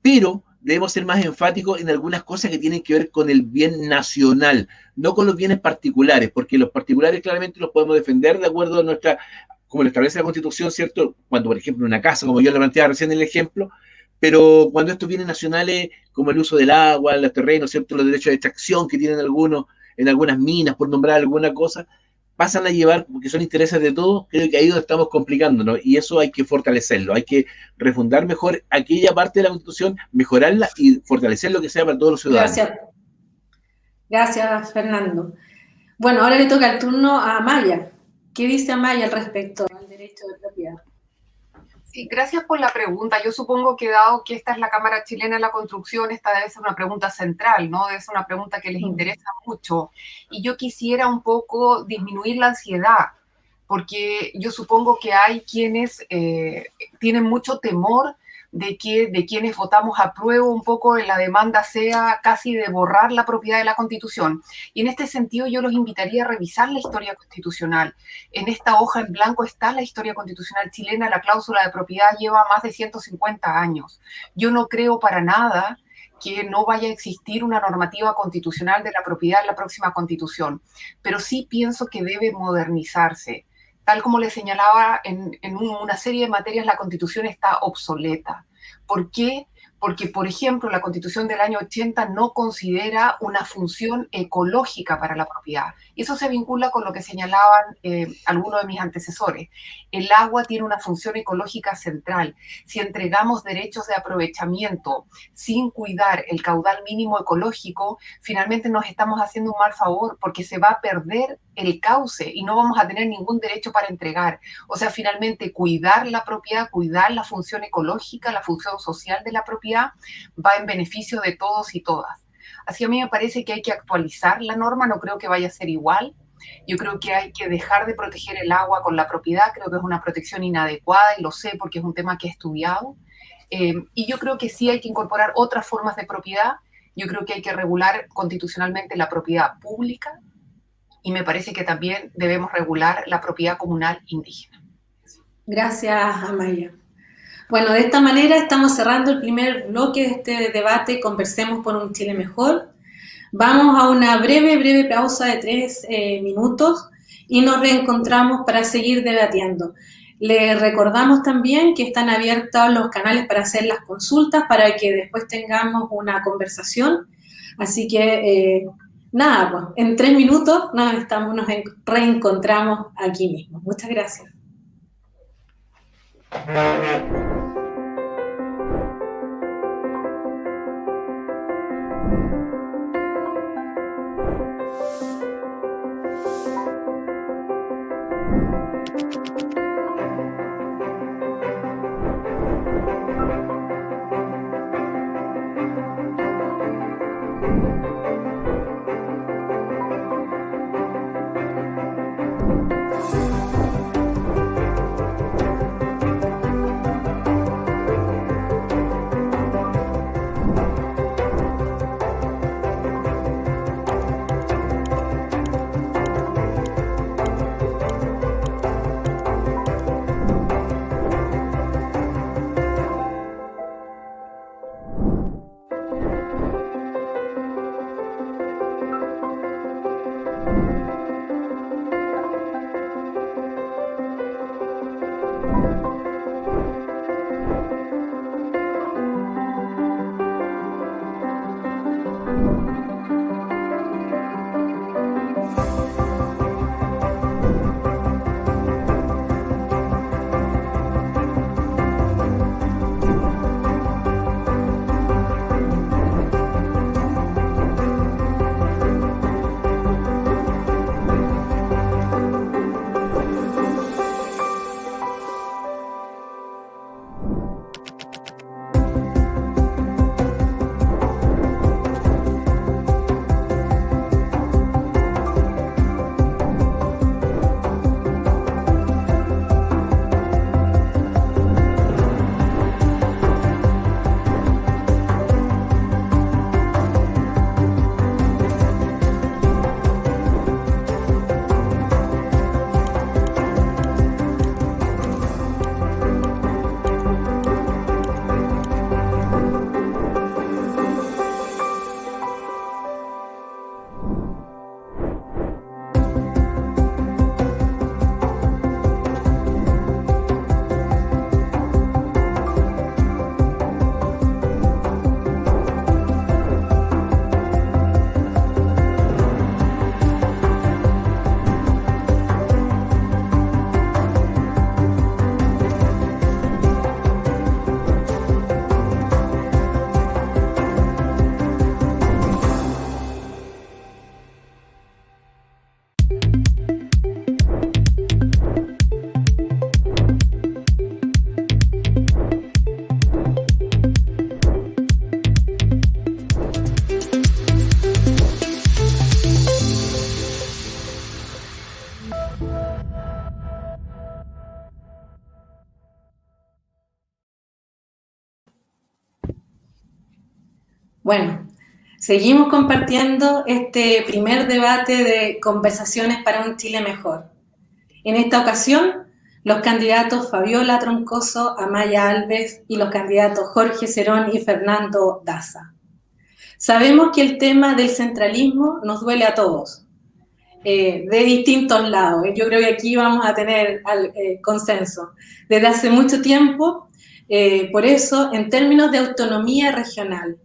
S3: Pero debemos ser más enfáticos en algunas cosas que tienen que ver con el bien nacional, no con los bienes particulares, porque los particulares claramente los podemos defender de acuerdo a nuestra, como lo establece la Constitución, ¿cierto? Cuando, por ejemplo, una casa, como yo le planteaba recién en el ejemplo, pero cuando estos bienes nacionales, como el uso del agua, los terrenos, ¿cierto? Los derechos de extracción que tienen algunos en algunas minas, por nombrar alguna cosa, pasan a llevar, porque son intereses de todos, creo que ahí es donde estamos complicándonos, y eso hay que fortalecerlo, hay que refundar mejor aquella parte de la Constitución, mejorarla y fortalecer lo que sea para todos los ciudadanos.
S1: Gracias, Fernando. Bueno, ahora le toca el turno a Amaya. ¿Qué dice Amaya al respecto al derecho de propiedad?
S2: Sí, gracias por la pregunta. Yo supongo que dado que esta es la Cámara Chilena de la Construcción, esta debe ser una pregunta central, ¿no? Debe ser una pregunta que les interesa mucho. Y yo quisiera un poco disminuir la ansiedad, porque yo supongo que hay quienes tienen mucho temor de que de quienes votamos apruebo un poco la demanda sea casi de borrar la propiedad de la Constitución. Y en este sentido yo los invitaría a revisar la historia constitucional. En esta hoja en blanco está la historia constitucional chilena, la cláusula de propiedad lleva más de 150 años. Yo no creo para nada que no vaya a existir una normativa constitucional de la propiedad en la próxima Constitución, pero sí pienso que debe modernizarse. Tal como les señalaba, en una serie de materias la Constitución está obsoleta. ¿Por qué? Porque, por ejemplo, la Constitución del año 80 no considera una función ecológica para la propiedad. Y eso se vincula con lo que señalaban algunos de mis antecesores. El agua tiene una función ecológica central. Si entregamos derechos de aprovechamiento sin cuidar el caudal mínimo ecológico, finalmente nos estamos haciendo un mal favor porque se va a perder el cauce y no vamos a tener ningún derecho para entregar. O sea, finalmente cuidar la propiedad, cuidar la función ecológica, la función social de la propiedad, va en beneficio de todos y todas. Así a mí me parece que hay que actualizar la norma, no creo que vaya a ser igual. Yo creo que hay que dejar de proteger el agua con la propiedad, creo que es una protección inadecuada y lo sé porque es un tema que he estudiado. Y yo creo que sí hay que incorporar otras formas de propiedad. Yo creo que hay que regular constitucionalmente la propiedad pública y me parece que también debemos regular la propiedad comunal indígena.
S1: Gracias, Amaya. Bueno, de esta manera estamos cerrando el primer bloque de este debate, Conversemos por un Chile Mejor. Vamos a una breve pausa de 3 minutos y nos reencontramos para seguir debatiendo. Les recordamos también que están abiertos los canales para hacer las consultas para que después tengamos una conversación. Así que, nada, pues, en 3 minutos nos reencontramos aquí mismo. Muchas gracias. Bueno, seguimos compartiendo este primer debate de conversaciones para un Chile mejor. En esta ocasión, los candidatos Fabiola Troncoso, Amaya Alves y los candidatos Jorge Cerón y Fernando Daza. Sabemos que el tema del centralismo nos duele a todos, de distintos lados. Yo creo que aquí vamos a tener consenso. Desde hace mucho tiempo, por eso, en términos de autonomía regional,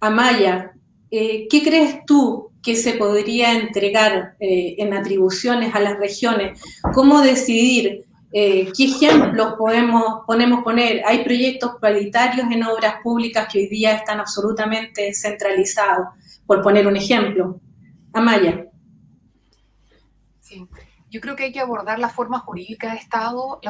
S1: Amaya, ¿qué crees tú que se podría entregar en atribuciones a las regiones? ¿Cómo decidir? ¿Qué ejemplos podemos poner? Hay proyectos prioritarios en obras públicas que hoy día están absolutamente centralizados, por poner un ejemplo. Amaya.
S2: Sí. Yo creo que hay que abordar la forma jurídica de Estado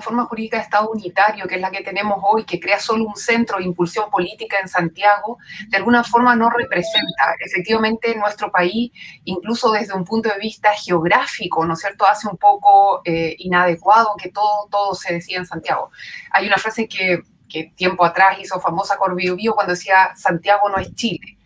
S2: unitario, que es la que tenemos hoy, que crea solo un centro de impulsión política en Santiago, de alguna forma no representa efectivamente nuestro país, incluso desde un punto de vista geográfico, ¿no es cierto? Hace un poco inadecuado que todo se decida en Santiago. Hay una frase que tiempo atrás hizo famosa Corbido Bío cuando decía Santiago no es Chile.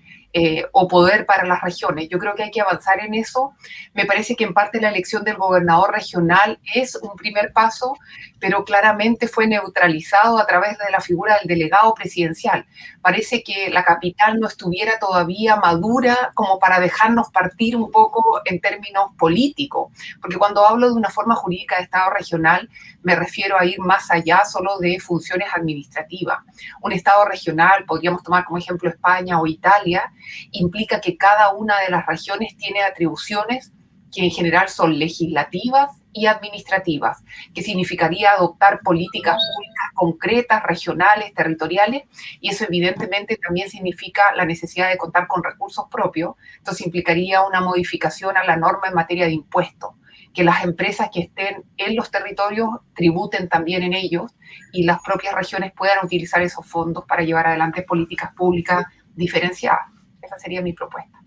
S2: O poder para las regiones. Yo creo que hay que avanzar en eso. Me parece que en parte la elección del gobernador regional es un primer paso, pero claramente fue neutralizado a través de la figura del delegado presidencial. Parece que la capital no estuviera todavía madura como para dejarnos partir un poco en términos políticos, porque cuando hablo de una forma jurídica de Estado regional, me refiero a ir más allá solo de funciones administrativas. Un Estado regional, podríamos tomar como ejemplo España o Italia, implica que cada una de las regiones tiene atribuciones que en general son legislativas y administrativas, que significaría adoptar políticas públicas concretas, regionales, territoriales, y eso evidentemente también significa la necesidad de contar con recursos propios. Entonces implicaría una modificación a la norma en materia de impuestos, que las empresas que estén en los territorios tributen también en ellos y las propias regiones puedan utilizar esos fondos para llevar adelante políticas públicas diferenciadas. Esa sería mi propuesta.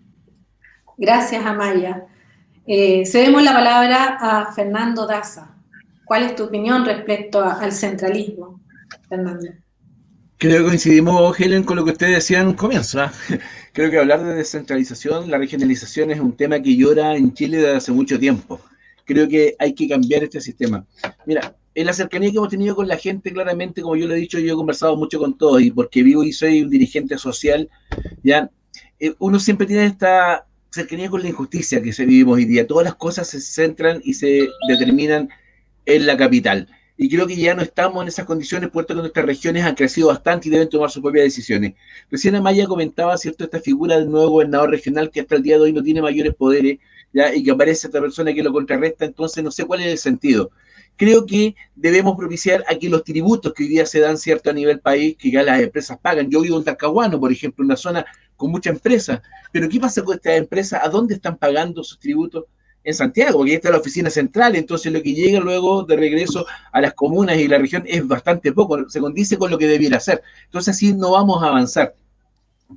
S1: Gracias, Amaya. Cedemos la palabra a Fernando Daza. ¿Cuál es tu opinión respecto al centralismo, Fernando?
S3: Creo que coincidimos, Helen, con lo que ustedes decían en comienzo. Creo que hablar de descentralización, la regionalización es un tema que llora en Chile desde hace mucho tiempo. Creo que hay que cambiar este sistema. Mira, en la cercanía que hemos tenido con la gente, claramente, como yo lo he dicho, yo he conversado mucho con todos, y porque vivo y soy un dirigente social, ya uno siempre tiene esta cercanía con la injusticia que se vivimos hoy día. Todas las cosas se centran y se determinan en la capital. Y creo que ya no estamos en esas condiciones, puesto que nuestras regiones han crecido bastante y deben tomar sus propias decisiones. Recién Amaya comentaba, ¿cierto?, esta figura del nuevo gobernador regional que hasta el día de hoy no tiene mayores poderes, ¿ya? Y que aparece esta persona que lo contrarresta, entonces no sé cuál es el sentido. Creo que debemos propiciar aquí los tributos que hoy día se dan, ¿cierto?, a nivel país, que ya las empresas pagan. Yo vivo en Talcahuano, por ejemplo, una zona con muchas empresas, pero ¿qué pasa con estas empresas? ¿A dónde están pagando sus tributos? En Santiago, porque ahí está la oficina central, entonces lo que llega luego de regreso a las comunas y la región es bastante poco, se condice con lo que debiera hacer. Entonces así no vamos a avanzar.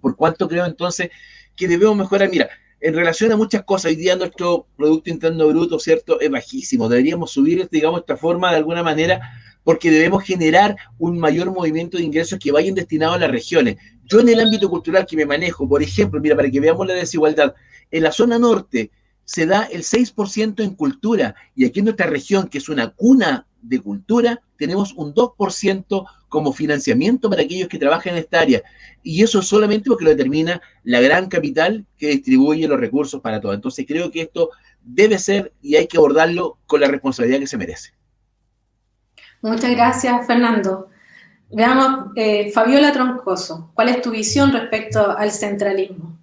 S3: Por cuanto creo entonces que debemos mejorar. Mira, en relación a muchas cosas, hoy día nuestro Producto Interno Bruto, ¿cierto?, es bajísimo. Deberíamos subir, digamos, esta forma de alguna manera, porque debemos generar un mayor movimiento de ingresos que vayan destinados a las regiones. Yo en el ámbito cultural que me manejo, por ejemplo, mira, para que veamos la desigualdad, en la zona norte se da el 6% en cultura, y aquí en nuestra región, que es una cuna de cultura, tenemos un 2% como financiamiento para aquellos que trabajan en esta área, y eso solamente porque lo determina la gran capital que distribuye los recursos para todo. Entonces creo que esto debe ser y hay que abordarlo con la responsabilidad que se merece.
S1: Muchas gracias, Fernando. Veamos, Fabiola Troncoso, ¿cuál es tu visión respecto al centralismo?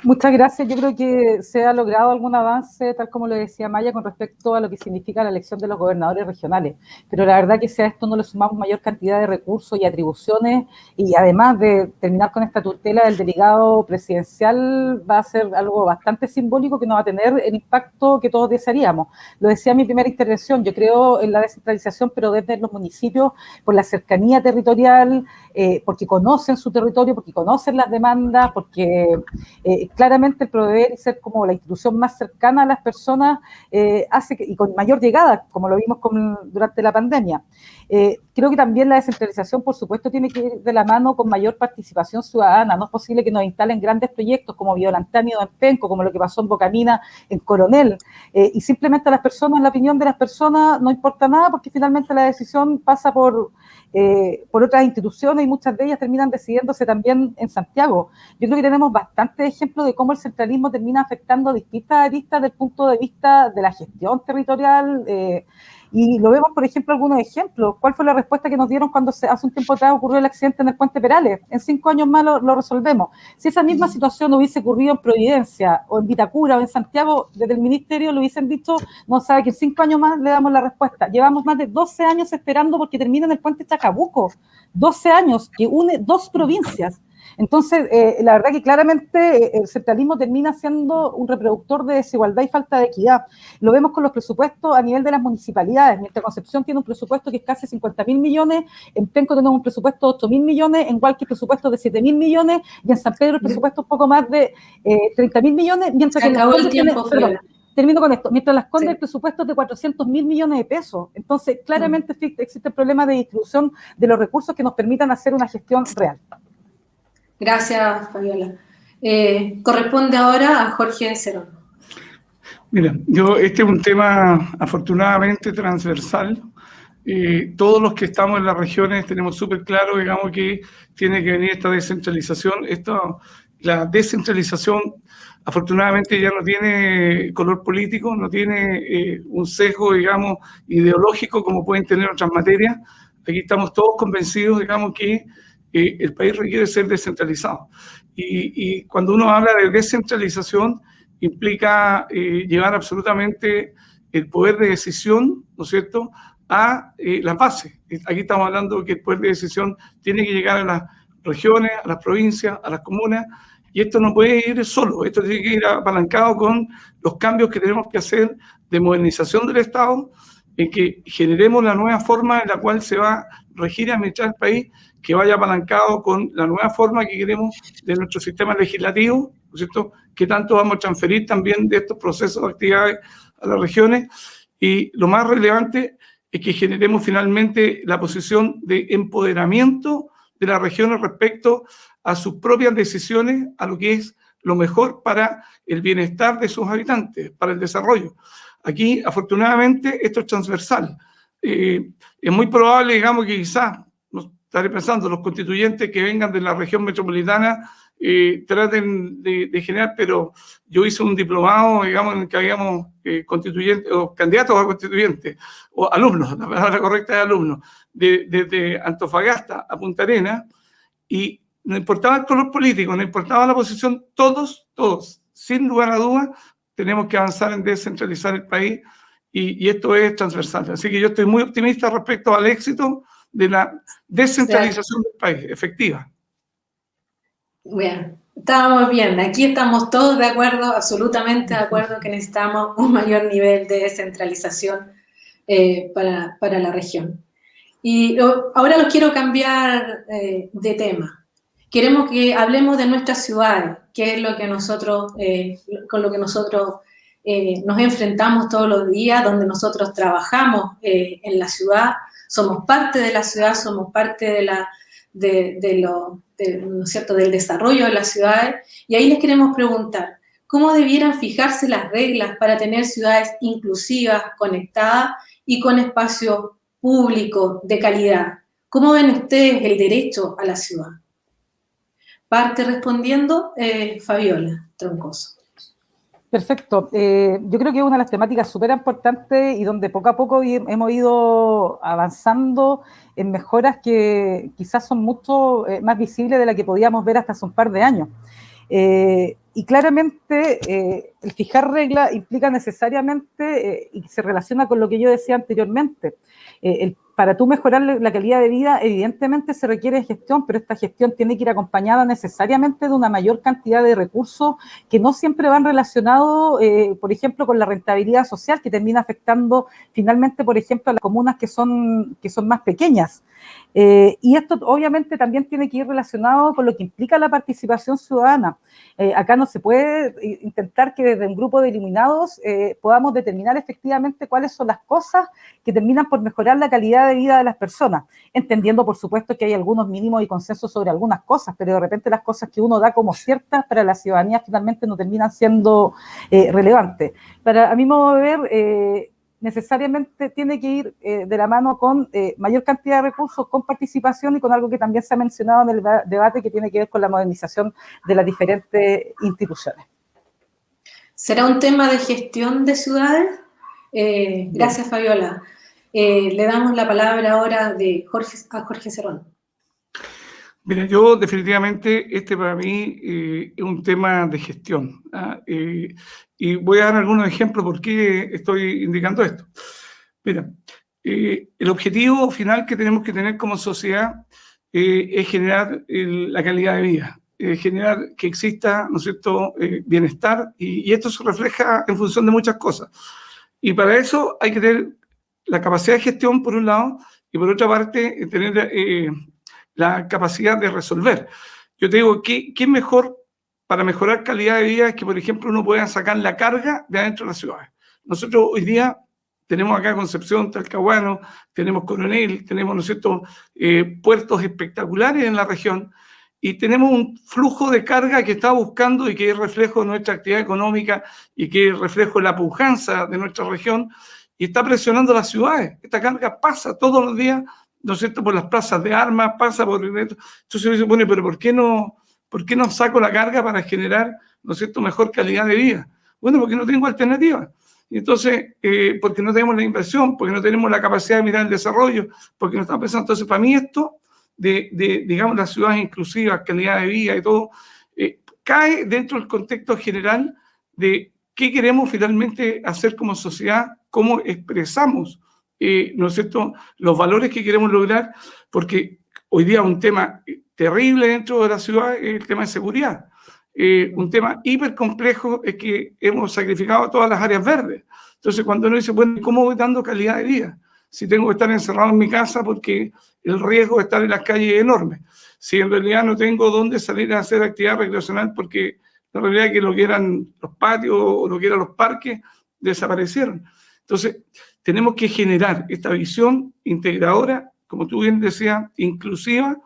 S4: Muchas gracias. Yo creo que se ha logrado algún avance, tal como lo decía Maya, con respecto a lo que significa la elección de los gobernadores regionales. Pero la verdad que si a esto no le sumamos mayor cantidad de recursos y atribuciones, y además de terminar con esta tutela del delegado presidencial, va a ser algo bastante simbólico que no va a tener el impacto que todos desearíamos. Lo decía en mi primera intervención, yo creo en la descentralización, pero desde los municipios, por la cercanía territorial, porque conocen su territorio, porque conocen las demandas, porque Claramente el proveer y ser como la institución más cercana a las personas hace que, y con mayor llegada, como lo vimos durante la pandemia. Creo que también la descentralización, por supuesto, tiene que ir de la mano con mayor participación ciudadana. No es posible que nos instalen grandes proyectos como Violantáneo en Penco, como lo que pasó en Bocamina, en Coronel, y simplemente a las personas, la opinión de las personas no importa nada, porque finalmente la decisión pasa por otras instituciones y muchas de ellas terminan decidiéndose también en Santiago. Yo creo que tenemos bastantes ejemplos de cómo el centralismo termina afectando distintas aristas del punto de vista de la gestión territorial, y lo vemos, por ejemplo, algunos ejemplos. ¿Cuál fue la respuesta que nos dieron cuando hace un tiempo atrás ocurrió el accidente en el Puente Perales? En 5 años más lo resolvemos. Si esa misma situación hubiese ocurrido en Providencia, o en Vitacura, o en Santiago, desde el Ministerio lo hubiesen dicho, no sabe que en 5 años más le damos la respuesta. Llevamos más de 12 años esperando porque termine en el Puente Chacabuco. 12 años que une 2 provincias. Entonces, la verdad que claramente el centralismo termina siendo un reproductor de desigualdad y falta de equidad. Lo vemos con los presupuestos a nivel de las municipalidades. Mientras Concepción tiene un presupuesto que es casi 50.000 millones, en Penco tenemos un presupuesto de 8.000 millones, en Hualqui presupuesto de 7.000 millones, y en San Pedro el presupuesto un poco más de 30.000 millones, mientras que
S1: acabó el tiempo,
S4: termino con esto. Mientras Las Condes el presupuesto es de 400.000 millones de pesos. Entonces, claramente existe el problema de distribución de los recursos que nos permitan hacer una gestión real.
S1: Gracias, Fabiola. Corresponde ahora a Jorge Cerón.
S5: Mira, este es un tema afortunadamente transversal. Todos los que estamos en las regiones tenemos súper claro, digamos, que tiene que venir esta descentralización. La descentralización afortunadamente ya no tiene color político, no tiene un sesgo, digamos, ideológico como pueden tener otras materias. Aquí estamos todos convencidos, digamos, que el país requiere ser descentralizado. Y cuando uno habla de descentralización, implica llevar absolutamente el poder de decisión, ¿no es cierto?, a las bases. Aquí estamos hablando que el poder de decisión tiene que llegar a las regiones, a las provincias, a las comunas, y esto no puede ir solo, esto tiene que ir apalancado con los cambios que tenemos que hacer de modernización del Estado, en que generemos la nueva forma en la cual se va a regir y administrar el país, que vaya apalancado con la nueva forma que queremos de nuestro sistema legislativo, ¿no es cierto?, que tanto vamos a transferir también de estos procesos de actividades a las regiones, y lo más relevante es que generemos finalmente la posición de empoderamiento de las regiones respecto a sus propias decisiones, a lo que es lo mejor para el bienestar de sus habitantes, para el desarrollo. Aquí, afortunadamente, esto es transversal. Es muy probable, digamos, que quizás, estaré pensando, los constituyentes que vengan de la región metropolitana traten de generar, pero yo hice un diplomado, digamos, en el que habíamos constituyentes, o candidatos a constituyentes, o alumnos, la palabra correcta es alumnos, desde Antofagasta a Punta Arenas, y no importaba el color político, no importaba la posición, todos, sin lugar a dudas, tenemos que avanzar en descentralizar el país, y esto es transversal. Así que yo estoy muy optimista respecto al éxito de la descentralización del país, efectiva.
S1: Bueno, estábamos bien, aquí estamos todos de acuerdo, absolutamente de acuerdo que necesitamos un mayor nivel de descentralización para la región. Y ahora los quiero cambiar de tema. Queremos que hablemos de nuestras ciudades, que es lo que nosotros, con lo que nosotros nos enfrentamos todos los días, donde nosotros trabajamos en la ciudad, somos parte de la ciudad, somos parte ¿no es cierto?, del desarrollo de las ciudades, y ahí les queremos preguntar, ¿cómo debieran fijarse las reglas para tener ciudades inclusivas, conectadas y con espacios públicos de calidad? ¿Cómo ven ustedes el derecho a la ciudad? Parte respondiendo Fabiola Troncoso.
S4: Perfecto. Yo creo que es una de las temáticas súper importantes y donde poco a poco hemos ido avanzando en mejoras que quizás son mucho más visibles de las que podíamos ver hasta hace un par de años. Y claramente el fijar reglas implica necesariamente, y se relaciona con lo que yo decía anteriormente, el para tú mejorar la calidad de vida, evidentemente se requiere gestión, pero esta gestión tiene que ir acompañada necesariamente de una mayor cantidad de recursos que no siempre van relacionados, por ejemplo, con la rentabilidad social, que termina afectando finalmente, por ejemplo, a las comunas que son más pequeñas. Y esto obviamente también tiene que ir relacionado con lo que implica la participación ciudadana. Acá no se puede intentar que desde un grupo de iluminados podamos determinar efectivamente cuáles son las cosas que terminan por mejorar la calidad de vida de las personas, entendiendo por supuesto que hay algunos mínimos y consensos sobre algunas cosas, pero de repente las cosas que uno da como ciertas para la ciudadanía finalmente no terminan siendo relevantes. A mi modo de ver, necesariamente tiene que ir de la mano con mayor cantidad de recursos, con participación y con algo que también se ha mencionado en el debate que tiene que ver con la modernización de las diferentes instituciones.
S1: ¿Será un tema de gestión de ciudades? Gracias, Fabiola. Le damos la palabra ahora a Jorge Cerrón.
S5: Mira, yo definitivamente para mí es un tema de gestión. Y voy a dar algunos ejemplos por qué estoy indicando esto. Mira, el objetivo final que tenemos que tener como sociedad es generar la calidad de vida, generar que exista, ¿no es cierto?, bienestar, y esto se refleja en función de muchas cosas. Y para eso hay que tener la capacidad de gestión, por un lado, y por otra parte, tener la capacidad de resolver. Yo te digo, ¿qué es mejor para mejorar calidad de vida? Es que, por ejemplo, uno pueda sacar la carga de adentro de las ciudades. Nosotros hoy día tenemos acá Concepción, Talcahuano, tenemos Coronel, tenemos, ¿no es cierto?, puertos espectaculares en la región, y tenemos un flujo de carga que está buscando y que es reflejo de nuestra actividad económica y que es reflejo de la pujanza de nuestra región, y está presionando las ciudades. Esta carga pasa todos los días, ¿no es cierto?, por las plazas de armas, pasa por... Entonces uno dice, bueno, pero ¿por qué no saco la carga para generar, ¿no es cierto?, mejor calidad de vida? Bueno, porque no tengo alternativa. Y entonces, porque no tenemos la inversión, porque no tenemos la capacidad de mirar el desarrollo, porque no estamos pensando. Entonces, para mí esto digamos, las ciudades inclusivas, calidad de vida y todo, cae dentro del contexto general de qué queremos finalmente hacer como sociedad, cómo expresamos, ¿no es cierto?, los valores que queremos lograr, porque hoy día un tema terrible dentro de la ciudad es el tema de seguridad. Un tema hiper complejo es que hemos sacrificado todas las áreas verdes. Entonces, cuando uno dice, bueno, ¿cómo voy dando calidad de vida? Si tengo que estar encerrado en mi casa porque el riesgo de estar en las calles es enorme. Si en realidad no tengo dónde salir a hacer actividad recreacional porque la realidad es que lo que eran los patios o lo que eran los parques desaparecieron. Entonces, tenemos que generar esta visión integradora, como tú bien decías, inclusiva,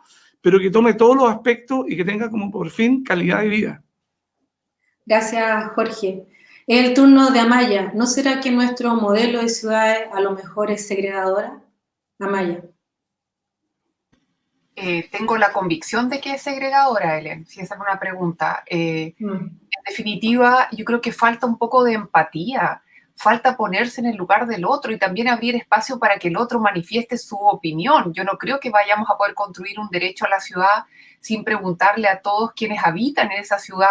S5: pero que tome todos los aspectos y que tenga como por fin calidad de vida.
S1: Gracias, Jorge. Es el turno de Amaya. ¿No será que nuestro modelo de ciudades a lo mejor es segregadora? Amaya.
S2: Tengo la convicción de que es segregadora, Helen, si esa es una pregunta. En definitiva, yo creo que falta un poco de empatía, falta ponerse en el lugar del otro y también abrir espacio para que el otro manifieste su opinión. Yo no creo que vayamos a poder construir un derecho a la ciudad sin preguntarle a todos quienes habitan en esa ciudad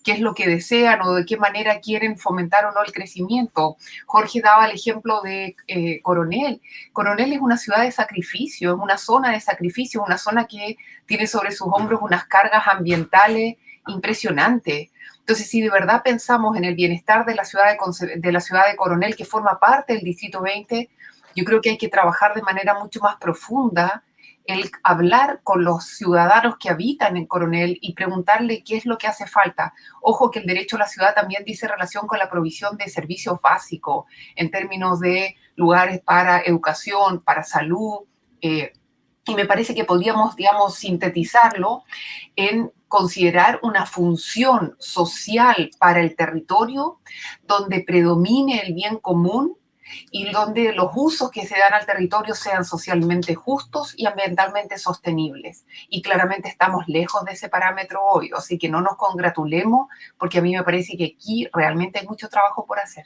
S2: qué es lo que desean o de qué manera quieren fomentar o no el crecimiento. Jorge daba el ejemplo de Coronel. Coronel es una ciudad de sacrificio, es una zona de sacrificio, una zona que tiene sobre sus hombros unas cargas ambientales impresionantes. Entonces, si de verdad pensamos en el bienestar de la ciudad de Coronel, que forma parte del Distrito 20, yo creo que hay que trabajar de manera mucho más profunda el hablar con los ciudadanos que habitan en Coronel y preguntarle qué es lo que hace falta. Ojo que el derecho a la ciudad también dice relación con la provisión de servicios básicos en términos de lugares para educación, para salud, y me parece que podríamos, digamos, sintetizarlo en considerar una función social para el territorio donde predomine el bien común y donde los usos que se dan al territorio sean socialmente justos y ambientalmente sostenibles. Y claramente estamos lejos de ese parámetro hoy, así que no nos congratulemos, porque a mí me parece que aquí realmente hay mucho trabajo por hacer.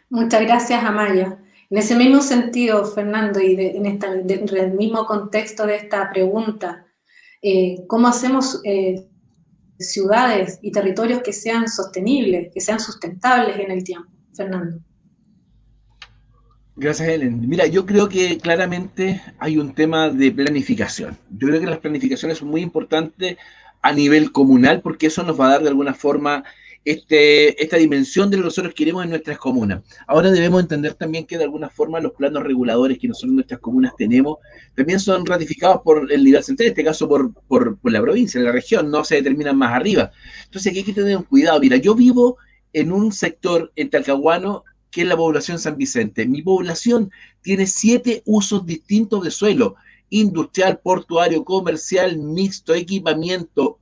S1: Muchas gracias, Amaya. En ese mismo sentido, Fernando, y dentro del mismo contexto de esta pregunta, ¿cómo hacemos ciudades y territorios que sean sostenibles, que sean sustentables en el tiempo? Fernando.
S3: Gracias, Helen. Mira, yo creo que claramente hay un tema de planificación. Yo creo que las planificaciones son muy importantes a nivel comunal porque eso nos va a dar de alguna forma esta dimensión de lo que nosotros queremos en nuestras comunas. Ahora debemos entender también que de alguna forma los planos reguladores que nosotros en nuestras comunas tenemos también son ratificados por el nivel central, en este caso por la provincia, la región, no se determinan más arriba. Entonces aquí hay que tener un cuidado. Mira, yo vivo en un sector en Talcahuano que es la población San Vicente. Mi población tiene 7 usos distintos de suelo: industrial, portuario, comercial, mixto, equipamiento,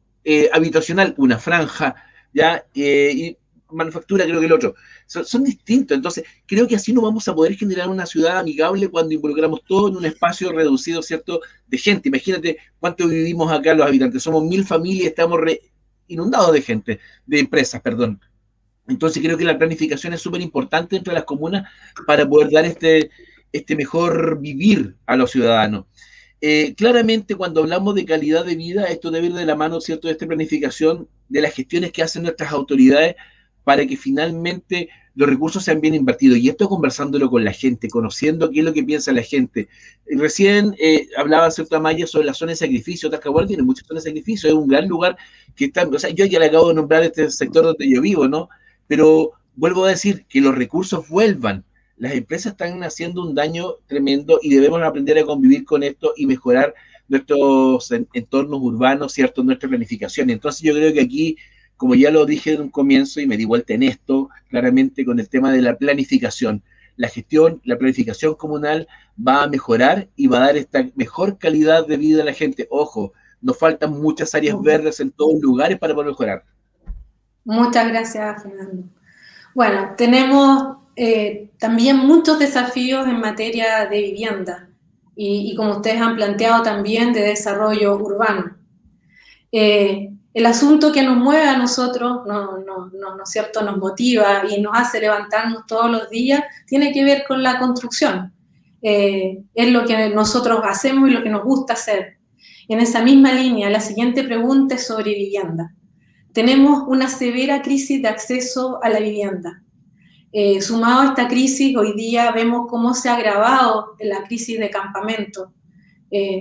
S3: habitacional, una franja, ¿ya? Y manufactura creo que el otro. Son distintos, entonces creo que así no vamos a poder generar una ciudad amigable cuando involucramos todo en un espacio reducido, ¿cierto?, de gente. Imagínate cuánto vivimos acá los habitantes, somos 1000 familias, estamos inundados de gente, de empresas, perdón. Entonces creo que la planificación es súper importante entre las comunas para poder dar este mejor vivir a los ciudadanos. Claramente cuando hablamos de calidad de vida, esto debe ir de la mano, ¿cierto?, de esta planificación, de las gestiones que hacen nuestras autoridades para que finalmente los recursos sean bien invertidos. Y esto conversándolo con la gente, conociendo qué es lo que piensa la gente. Recién hablaba, ¿cierto?, Amaya, sobre la zona de sacrificio. Talcahuano tiene muchas zonas de sacrificio, es un gran lugar que está, o sea, yo ya le acabo de nombrar este sector donde yo vivo, ¿no? Pero vuelvo a decir, que los recursos vuelvan. Las empresas están haciendo un daño tremendo y debemos aprender a convivir con esto y mejorar nuestros entornos urbanos, ¿cierto?, nuestra planificación. Entonces yo creo que aquí, como ya lo dije en un comienzo y me di vuelta en esto, claramente con el tema de la planificación, la gestión, la planificación comunal va a mejorar y va a dar esta mejor calidad de vida a la gente. Ojo, nos faltan muchas áreas verdes en todos lugares para poder mejorar.
S1: Muchas gracias, Fernando. Bueno, tenemos también muchos desafíos en materia de vivienda y como ustedes han planteado también de desarrollo urbano. El asunto que nos mueve a nosotros, ¿no es cierto?, nos motiva y nos hace levantarnos todos los días, tiene que ver con la construcción. Es lo que nosotros hacemos y lo que nos gusta hacer. En esa misma línea, la siguiente pregunta es sobre vivienda. Tenemos una severa crisis de acceso a la vivienda. Sumado a esta crisis, hoy día vemos cómo se ha agravado la crisis de campamento.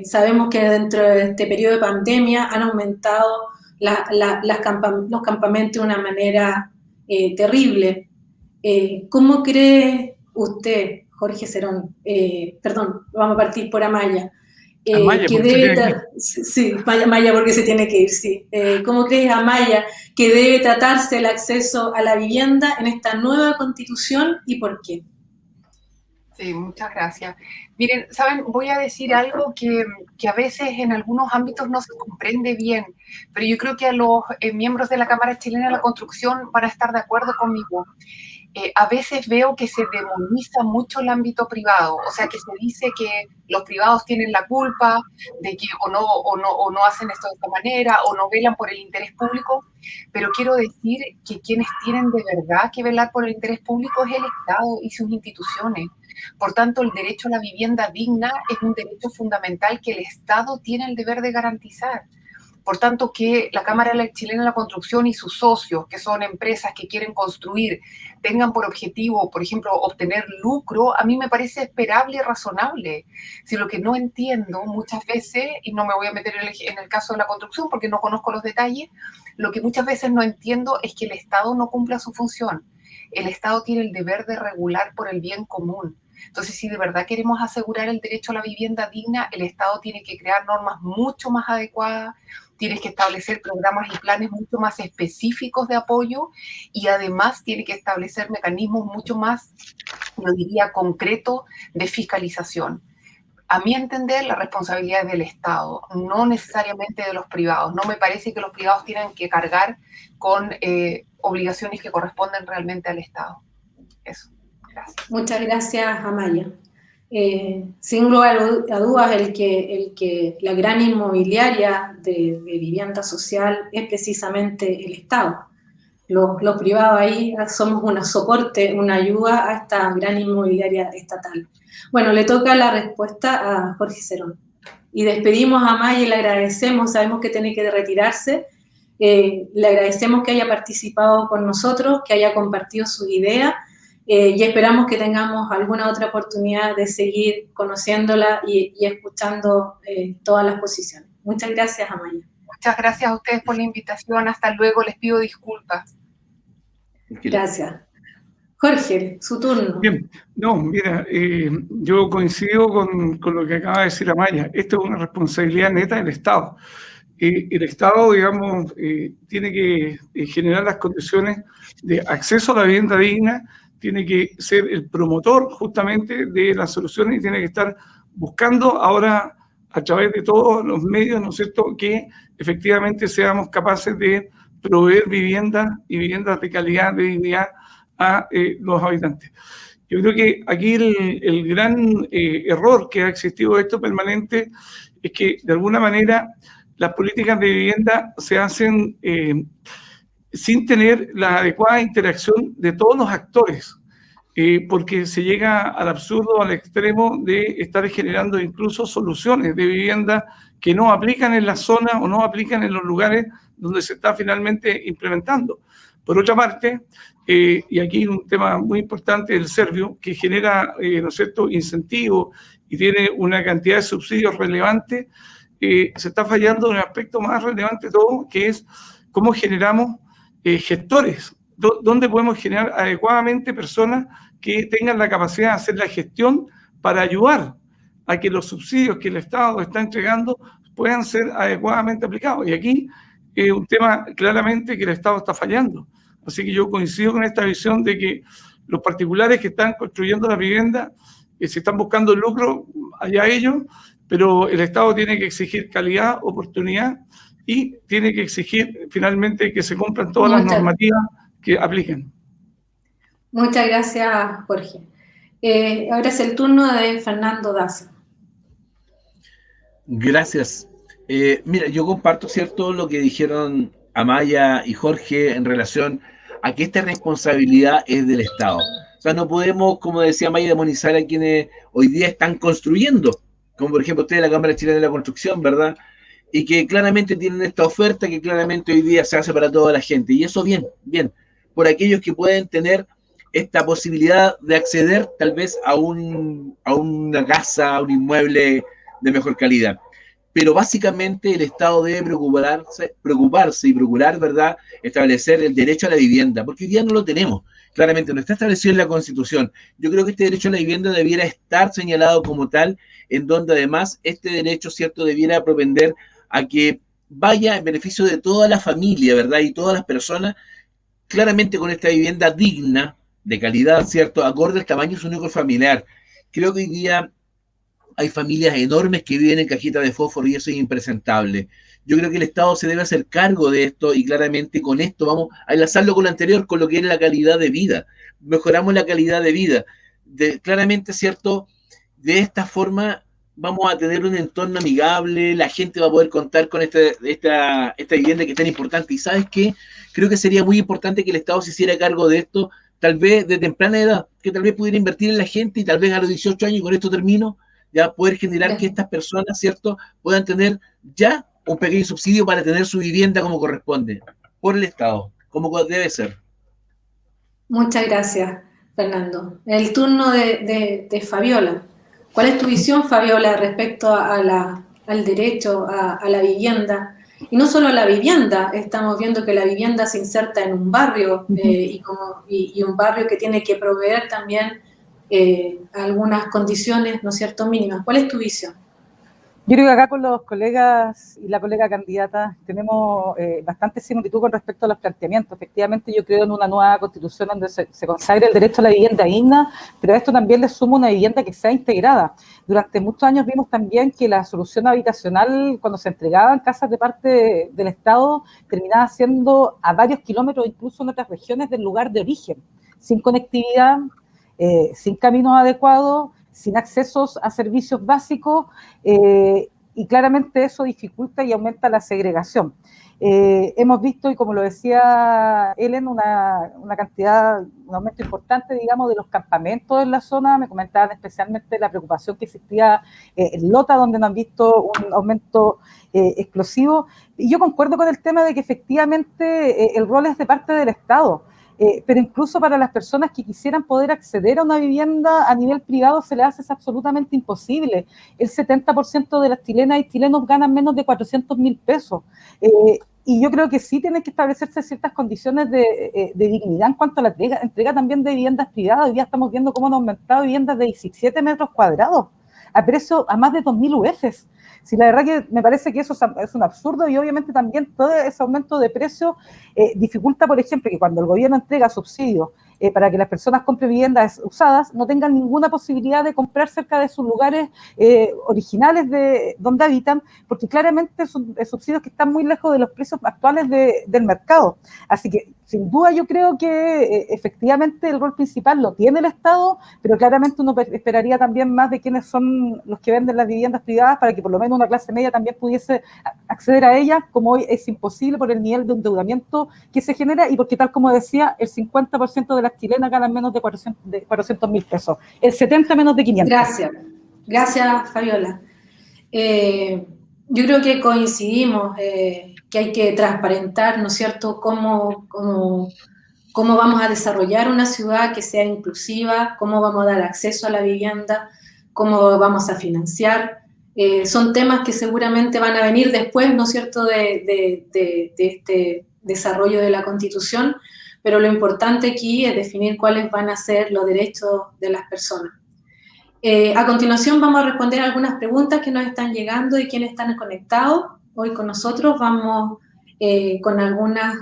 S1: Sabemos que dentro de este periodo de pandemia han aumentado los campamentos de una manera terrible. ¿Cómo cree usted, Jorge Cerón, perdón, vamos a partir por Amaya, que debe sí, Amaya porque se tiene que ir, sí. ¿Cómo crees, Amaya, que debe tratarse el acceso a la vivienda en esta nueva constitución y por qué?
S2: Sí, muchas gracias. Miren, saben, voy a decir algo que a veces en algunos ámbitos no se comprende bien, pero yo creo que a los miembros de la Cámara Chilena de la Construcción van a estar de acuerdo conmigo. A veces veo que se demoniza mucho el ámbito privado, o sea, que se dice que los privados tienen la culpa de que o no hacen esto de esta manera, o no velan por el interés público, pero quiero decir que quienes tienen de verdad que velar por el interés público es el Estado y sus instituciones. Por tanto, el derecho a la vivienda digna es un derecho fundamental que el Estado tiene el deber de garantizar. Por tanto, que la Cámara Chilena de la Construcción y sus socios, que son empresas que quieren construir, tengan por objetivo, por ejemplo, obtener lucro, a mí me parece esperable y razonable. Si lo que no entiendo muchas veces, y no me voy a meter en el caso de la construcción porque no conozco los detalles, lo que muchas veces no entiendo es que el Estado no cumpla su función. El Estado tiene el deber de regular por el bien común. Entonces, si de verdad queremos asegurar el derecho a la vivienda digna, el Estado tiene que crear normas mucho más adecuadas, tiene que establecer programas y planes mucho más específicos de apoyo y además tiene que establecer mecanismos mucho más, yo diría, concretos de fiscalización. A mi entender, la responsabilidad es del Estado, no necesariamente de los privados. No me parece que los privados tienen que cargar con obligaciones que corresponden realmente al Estado. Eso. Gracias.
S1: Muchas gracias, Amaya. Sin lugar a dudas, el que la gran inmobiliaria de vivienda social es precisamente el Estado. Los privados ahí somos un soporte, una ayuda a esta gran inmobiliaria estatal. Bueno, le toca la respuesta a Jorge Cerón. Y despedimos a Amaya y le agradecemos, sabemos que tiene que retirarse, le agradecemos que haya participado con nosotros, que haya compartido sus ideas, y esperamos que tengamos alguna otra oportunidad de seguir conociéndola y escuchando todas las posiciones. Muchas gracias, Amaya.
S2: Muchas gracias a ustedes por la invitación. Hasta luego, les pido disculpas.
S1: Gracias. Jorge, su turno.
S5: Bien, no, mira, yo coincido con lo que acaba de decir Amaya. Esto es una responsabilidad neta del Estado. El Estado, digamos, tiene que generar las condiciones de acceso a la vivienda digna, tiene que ser el promotor justamente de las soluciones y tiene que estar buscando ahora a través de todos los medios, ¿no es cierto?, que efectivamente seamos capaces de proveer viviendas y viviendas de calidad, de dignidad a los habitantes. Yo creo que aquí el gran error que ha existido esto permanente es que de alguna manera las políticas de vivienda se hacen sin tener la adecuada interacción de todos los actores, porque se llega al absurdo, al extremo de estar generando incluso soluciones de vivienda que no aplican en la zona o no aplican en los lugares donde se está finalmente implementando. Por otra parte, y aquí un tema muy importante, el Servio, que genera, ¿no es cierto?, incentivos y tiene una cantidad de subsidios relevantes, se está fallando en un aspecto más relevante de todo, que es cómo generamos gestores, dónde podemos generar adecuadamente personas que tengan la capacidad de hacer la gestión para ayudar a que los subsidios que el Estado está entregando puedan ser adecuadamente aplicados. Y aquí es un tema claramente que el Estado está fallando. Así que yo coincido con esta visión de que los particulares que están construyendo la vivienda se están buscando el lucro, allá ellos, pero el Estado tiene que exigir calidad, oportunidad y tiene que exigir finalmente que se cumplan todas las normativas que apliquen.
S1: Muchas gracias, Jorge. Ahora es el turno de Fernando Daza.
S3: Gracias. Mira, yo comparto, ¿cierto?, lo que dijeron Amaya y Jorge en relación a que esta responsabilidad es del Estado. O sea, no podemos, como decía Amaya, demonizar a quienes hoy día están construyendo, como por ejemplo ustedes, la Cámara Chilena de la Construcción, ¿verdad? Y que claramente tienen esta oferta que claramente hoy día se hace para toda la gente. Y eso bien, por aquellos que pueden tener esta posibilidad de acceder tal vez a una casa, a un inmueble de mejor calidad. Pero básicamente el Estado debe preocuparse y procurar, ¿verdad?, establecer el derecho a la vivienda, porque hoy día no lo tenemos. Claramente no está establecido en la Constitución. Yo creo que este derecho a la vivienda debiera estar señalado como tal, en donde además este derecho, ¿cierto?, debiera propender a que vaya en beneficio de toda la familia, ¿verdad?, y todas las personas, claramente con esta vivienda digna, de calidad, ¿cierto?, acorde al tamaño de su núcleo familiar. Creo que hoy día hay familias enormes que viven en cajitas de fósforo y eso es impresentable. Yo creo que el Estado se debe hacer cargo de esto y claramente con esto vamos a enlazarlo con lo anterior, con lo que es la calidad de vida. Mejoramos la calidad de vida. Claramente, ¿cierto?, de esta forma vamos a tener un entorno amigable, la gente va a poder contar con esta vivienda que es tan importante. ¿Y sabes qué? Creo que sería muy importante que el Estado se hiciera cargo de esto, tal vez de temprana edad, que tal vez pudiera invertir en la gente y tal vez a los 18 años, y con esto termino, ya poder generar que estas personas, ¿cierto?, puedan tener ya un pequeño subsidio para tener su vivienda como corresponde, por el Estado, como debe ser.
S1: Muchas gracias, Fernando. El turno de Fabiola. ¿Cuál es tu visión, Fabiola, respecto al derecho a la vivienda? Y no solo a la vivienda, estamos viendo que la vivienda se inserta en un barrio y un barrio que tiene que proveer también algunas condiciones, ¿no es cierto?, mínimas. ¿Cuál es tu visión?
S4: Yo creo que acá con los colegas y la colega candidata tenemos bastante similitud con respecto a los planteamientos. Efectivamente, yo creo en una nueva constitución donde se consagre el derecho a la vivienda digna, pero a esto también le suma una vivienda que sea integrada. Durante muchos años vimos también que la solución habitacional, cuando se entregaban casas de parte del Estado, terminaba siendo a varios kilómetros, incluso en otras regiones, del lugar de origen, sin conectividad, sin caminos adecuados, sin accesos a servicios básicos, y claramente eso dificulta y aumenta la segregación. Hemos visto, y como lo decía Helen, un aumento importante, digamos, de los campamentos en la zona. Me comentaban especialmente la preocupación que existía en Lota, donde no han visto un aumento explosivo. Y yo concuerdo con el tema de que efectivamente el rol es de parte del Estado. pero incluso para las personas que quisieran poder acceder a una vivienda a nivel privado se les hace absolutamente imposible. El 70% de las chilenas y chilenos ganan menos de 400.000 pesos. Y yo creo que sí tienen que establecerse ciertas condiciones de dignidad en cuanto a la entrega también de viviendas privadas. Hoy día estamos viendo cómo han aumentado viviendas de 17 metros cuadrados a precio a más de 2.000 UFs. Sí, la verdad que me parece que eso es un absurdo y obviamente también todo ese aumento de precio dificulta, por ejemplo, que cuando el gobierno entrega subsidios para que las personas compren viviendas usadas, no tengan ninguna posibilidad de comprar cerca de sus lugares originales de donde habitan, porque claramente son subsidios que están muy lejos de los precios actuales del mercado. Así que, sin duda, yo creo que efectivamente el rol principal lo tiene el Estado, pero claramente uno esperaría también más de quienes son los que venden las viviendas privadas para que por lo menos una clase media también pudiese acceder a ellas, como hoy es imposible por el nivel de endeudamiento que se genera y porque, tal como decía, el 50% de las chilenas ganan menos de 400.000 pesos, el 70% menos de 500.
S1: Gracias, Fabiola. Yo creo que coincidimos que hay que transparentar, ¿no es cierto?, cómo vamos a desarrollar una ciudad que sea inclusiva, cómo vamos a dar acceso a la vivienda, cómo vamos a financiar. Son temas que seguramente van a venir después, ¿no es cierto?, de este desarrollo de la Constitución, pero lo importante aquí es definir cuáles van a ser los derechos de las personas. A continuación vamos a responder algunas preguntas que nos están llegando y quienes están conectados hoy con nosotros. Vamos con algunas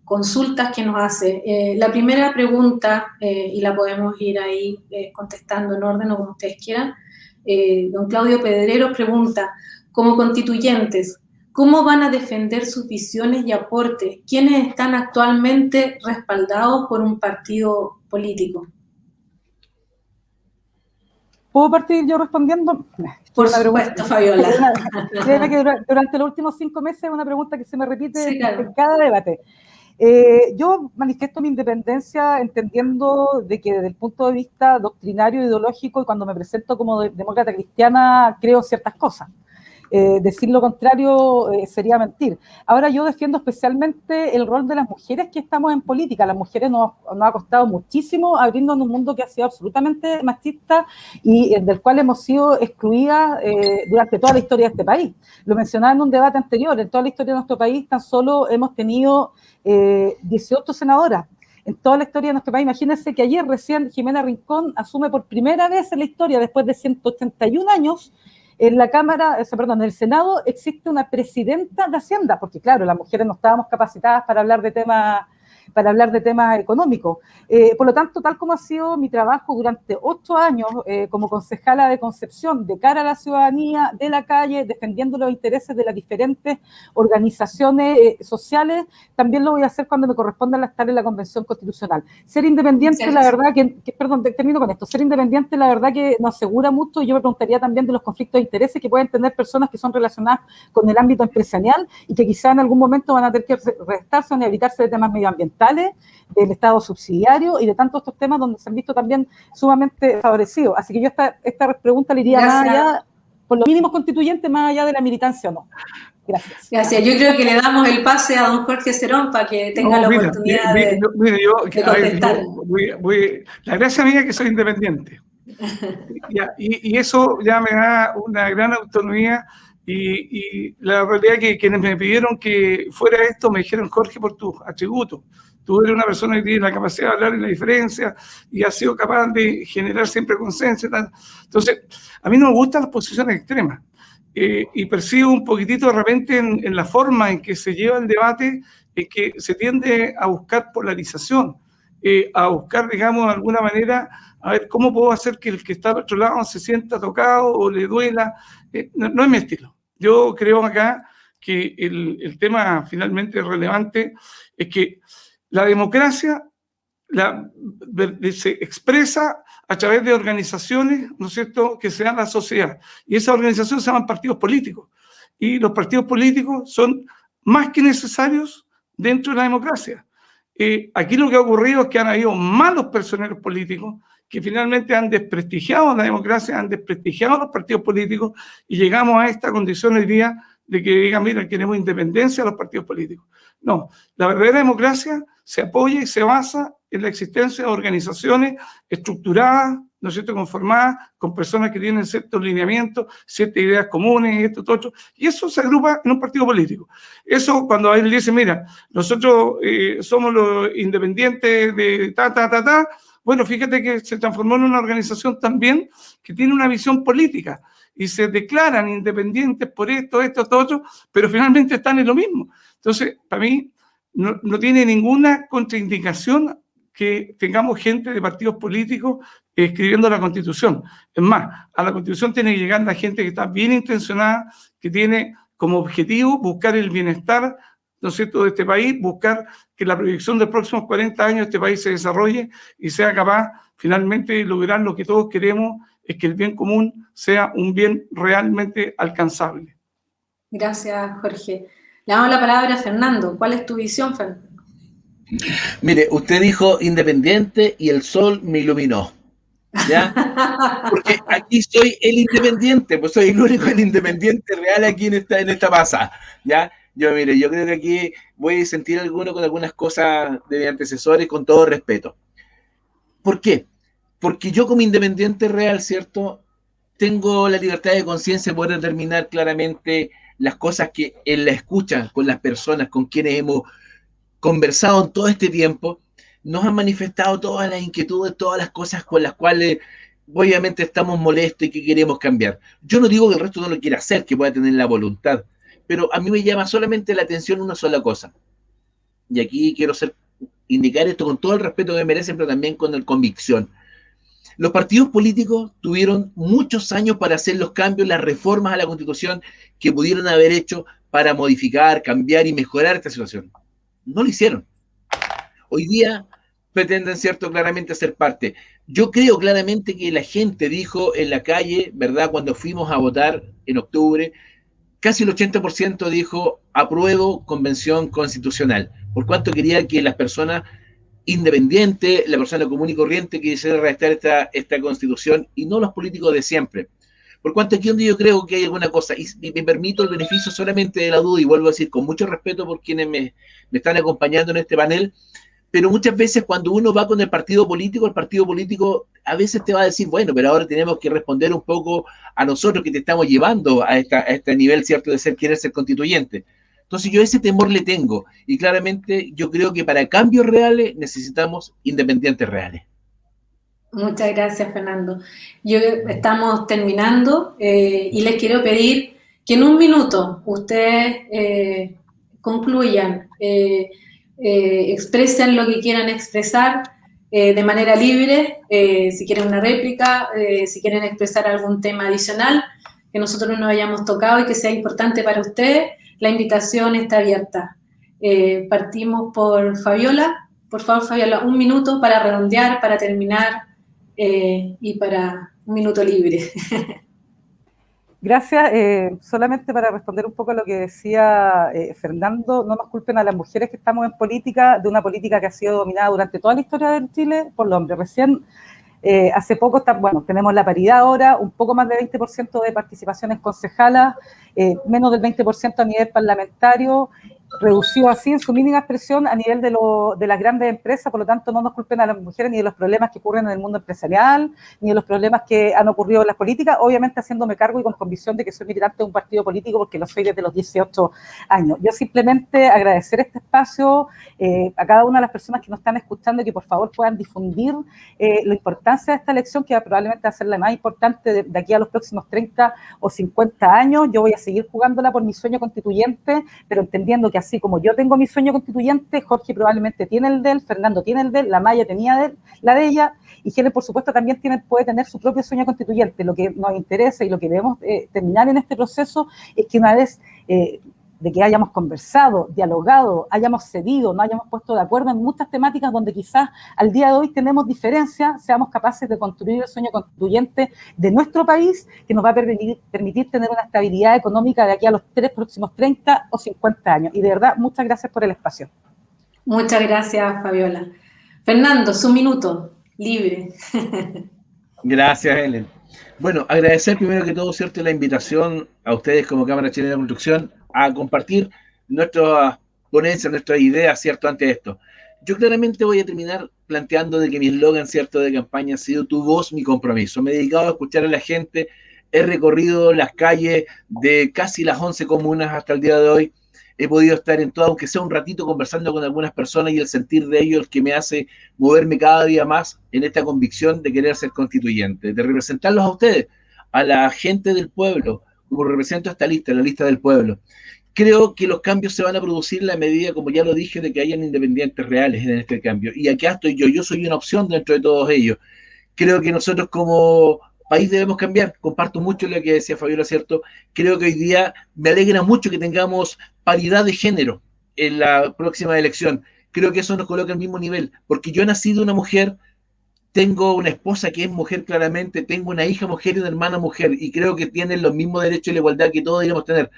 S1: consultas que nos hace. La primera pregunta, y la podemos ir ahí contestando en orden o como ustedes quieran, don Claudio Pedrero pregunta, como constituyentes, ¿cómo van a defender sus visiones y aportes? ¿Quiénes están actualmente respaldados por un partido político?
S4: ¿Puedo partir yo respondiendo?
S1: Por supuesto, Fabiola.
S4: Créeme que durante los últimos 5 meses es una pregunta que se me repite
S1: sí, claro,
S4: en cada debate. Yo manifiesto mi independencia entendiendo de que desde el punto de vista doctrinario, ideológico, y cuando me presento como demócrata cristiana, creo ciertas cosas. Decir lo contrario sería mentir. Ahora yo defiendo especialmente el rol de las mujeres que estamos en política. Las mujeres nos ha costado muchísimo abrirnos en un mundo que ha sido absolutamente machista y del cual hemos sido excluidas durante toda la historia de este país. Lo mencionaba en un debate anterior, en toda la historia de nuestro país tan solo hemos tenido 18 senadoras. En toda la historia de nuestro país, imagínense que ayer recién Jimena Rincón asume por primera vez en la historia, después de 181 años, en la Cámara, en el Senado existe una presidenta de Hacienda, porque claro, las mujeres no estábamos capacitadas para hablar de temas económicos. Por lo tanto, tal como ha sido mi trabajo durante 8 años como concejala de Concepción, de cara a la ciudadanía, de la calle, defendiendo los intereses de las diferentes organizaciones sociales, también lo voy a hacer cuando me corresponda estar en la Convención Constitucional. Ser independiente, la verdad termino con esto, ser independiente, la verdad que nos asegura mucho. Yo me preguntaría también de los conflictos de intereses que pueden tener personas que son relacionadas con el ámbito empresarial y que quizá en algún momento van a tener que restarse o evitarse de temas medioambientales, del Estado subsidiario y de tantos otros temas donde se han visto también sumamente favorecidos. Así que yo esta pregunta le iría más allá, por los mínimos constituyentes, más allá de la militancia o no. Gracias.
S1: Gracias. Yo creo que le damos el pase a don Jorge Cerón para que tenga la oportunidad de contestar.
S5: La gracia mía es que soy independiente. Y eso ya me da una gran autonomía. Y la realidad es que quienes me pidieron que fuera esto me dijeron, Jorge, por tus atributos, tú eres una persona que tiene la capacidad de hablar en la diferencia y has sido capaz de generar siempre consenso. Entonces, a mí no me gustan las posiciones extremas y percibo un poquitito de repente en la forma en que se lleva el debate, que se tiende a buscar polarización, a buscar, digamos, de alguna manera, a ver cómo puedo hacer que el que está al otro lado se sienta tocado o le duela. No es mi estilo. Yo creo acá que el tema finalmente relevante es que la democracia se expresa a través de organizaciones, ¿no es cierto?, que se dan la sociedad. Y esas organizaciones se llaman partidos políticos. Y los partidos políticos son más que necesarios dentro de la democracia. Aquí lo que ha ocurrido es que han habido malos personeros políticos que finalmente han desprestigiado la democracia, han desprestigiado los partidos políticos y llegamos a esta condición hoy día de que digan, mira, queremos independencia de los partidos políticos. No, la verdadera democracia se apoya y se basa en la existencia de organizaciones estructuradas, ¿no es cierto?, conformadas, con personas que tienen ciertos lineamientos, ciertas ideas comunes, esto, todo esto, y eso se agrupa en un partido político. Eso cuando él dice, mira, nosotros somos los independientes de bueno, fíjate que se transformó en una organización también que tiene una visión política, y se declaran independientes por esto, todo otro, pero finalmente están en lo mismo. Entonces, para mí, no tiene ninguna contraindicación que tengamos gente de partidos políticos escribiendo la Constitución. Es más, a la Constitución tiene que llegar la gente que está bien intencionada, que tiene como objetivo buscar el bienestar, ¿no es cierto?, de este país, buscar que la proyección de los próximos 40 años este país se desarrolle y sea capaz finalmente de lograr lo que todos queremos, es que el bien común sea un bien realmente alcanzable.
S1: Gracias, Jorge. Le damos la palabra a Fernando. ¿Cuál es tu visión, Fernando?
S3: Mire, usted dijo independiente y el sol me iluminó, ¿ya? Porque aquí soy el independiente, pues soy el único el independiente real aquí en esta masa, ¿ya? Mire, yo creo que aquí voy a sentir con algunas cosas de mis antecesores con todo respeto. ¿Por qué? Porque yo como independiente real, ¿cierto?, tengo la libertad de conciencia de poder determinar claramente las cosas que en la escucha con las personas con quienes hemos conversado en todo este tiempo, nos han manifestado todas las inquietudes, todas las cosas con las cuales obviamente estamos molestos y que queremos cambiar. Yo no digo que el resto no lo quiera hacer, que pueda tener la voluntad, pero a mí me llama solamente la atención una sola cosa. Y aquí quiero indicar esto con todo el respeto que merecen, pero también con convicción. Los partidos políticos tuvieron muchos años para hacer los cambios, las reformas a la Constitución que pudieron haber hecho para modificar, cambiar y mejorar esta situación. No lo hicieron. Hoy día pretenden, ¿cierto?, claramente ser parte. Yo creo claramente que la gente dijo en la calle, ¿verdad?, cuando fuimos a votar en octubre, casi el 80% dijo apruebo convención constitucional, por cuanto quería que las personas independientes, la persona común y corriente quisiera redactar esta constitución y no los políticos de siempre. Por cuanto aquí donde yo creo que hay alguna cosa, y me permito el beneficio solamente de la duda, y vuelvo a decir con mucho respeto por quienes me están acompañando en este panel, pero muchas veces cuando uno va con el partido político a veces te va a decir, bueno, pero ahora tenemos que responder un poco a nosotros que te estamos llevando a este nivel, ¿cierto?, de querer ser constituyente. Entonces yo ese temor le tengo, y claramente yo creo que para cambios reales necesitamos independientes reales.
S1: Muchas gracias, Fernando. Estamos terminando y les quiero pedir que en un minuto ustedes concluyan, expresen lo que quieran expresar de manera libre, si quieren una réplica, si quieren expresar algún tema adicional que nosotros no hayamos tocado y que sea importante para ustedes, la invitación está abierta. Partimos por Fabiola. Por favor, Fabiola, un minuto para redondear, para terminar. Y para un minuto libre.
S4: Gracias. Solamente para responder un poco a lo que decía Fernando, no nos culpen a las mujeres que estamos en política, de una política que ha sido dominada durante toda la historia de Chile por los hombres. Recién, hace poco, tenemos la paridad ahora, un poco más del 20% de participación en concejalas, menos del 20% a nivel parlamentario, reducido así en su mínima expresión a nivel de las grandes empresas. Por lo tanto, no nos culpen a las mujeres ni de los problemas que ocurren en el mundo empresarial, ni de los problemas que han ocurrido en las políticas, obviamente haciéndome cargo y con convicción de que soy militante de un partido político porque lo soy desde los 18 años. Yo simplemente agradecer este espacio a cada una de las personas que nos están escuchando y que por favor puedan difundir la importancia de esta elección, que probablemente va a ser la más importante de aquí a los próximos 30 o 50 años. Yo voy a seguir jugándola por mi sueño constituyente, pero entendiendo que así como yo tengo mi sueño constituyente, Jorge probablemente tiene el de él, Fernando tiene el de él, la Maya tenía la de ella, y Helen, por supuesto, también puede tener su propio sueño constituyente. Lo que nos interesa y lo que debemos terminar en este proceso es que una vez de que hayamos conversado, dialogado, hayamos cedido, no hayamos puesto de acuerdo en muchas temáticas donde quizás al día de hoy tenemos diferencias, seamos capaces de construir el sueño constituyente de nuestro país, que nos va a permitir tener una estabilidad económica de aquí a los próximos 30 o 50 años. Y de verdad, muchas gracias por el espacio.
S1: Muchas gracias, Fabiola. Fernando, su minuto, libre.
S3: Gracias, Helen. Bueno, agradecer primero que todo, ¿cierto?, la invitación a ustedes como Cámara Chilena de Construcción a compartir nuestras ponencias, nuestras ideas, ¿cierto?, ante esto. Yo claramente voy a terminar planteando de que mi eslogan, cierto, de campaña ha sido tu voz, mi compromiso. Me he dedicado a escuchar a la gente, he recorrido las calles de casi las 11 comunas hasta el día de hoy, he podido estar en todo, aunque sea un ratito, conversando con algunas personas y el sentir de ellos el que me hace moverme cada día más en esta convicción de querer ser constituyente, de representarlos a ustedes, a la gente del pueblo, como represento esta lista, la lista del pueblo. Creo que los cambios se van a producir en la medida, como ya lo dije, de que hayan independientes reales en este cambio. Y acá estoy yo soy una opción dentro de todos ellos. Creo que nosotros como país debemos cambiar. Comparto mucho lo que decía Fabiola, ¿cierto? Creo que hoy día me alegra mucho que tengamos paridad de género en la próxima elección. Creo que eso nos coloca al mismo nivel, porque yo he nacido una mujer, tengo una esposa que es mujer claramente, tengo una hija mujer y una hermana mujer, y creo que tienen los mismos derechos y la igualdad que todos deberíamos tener.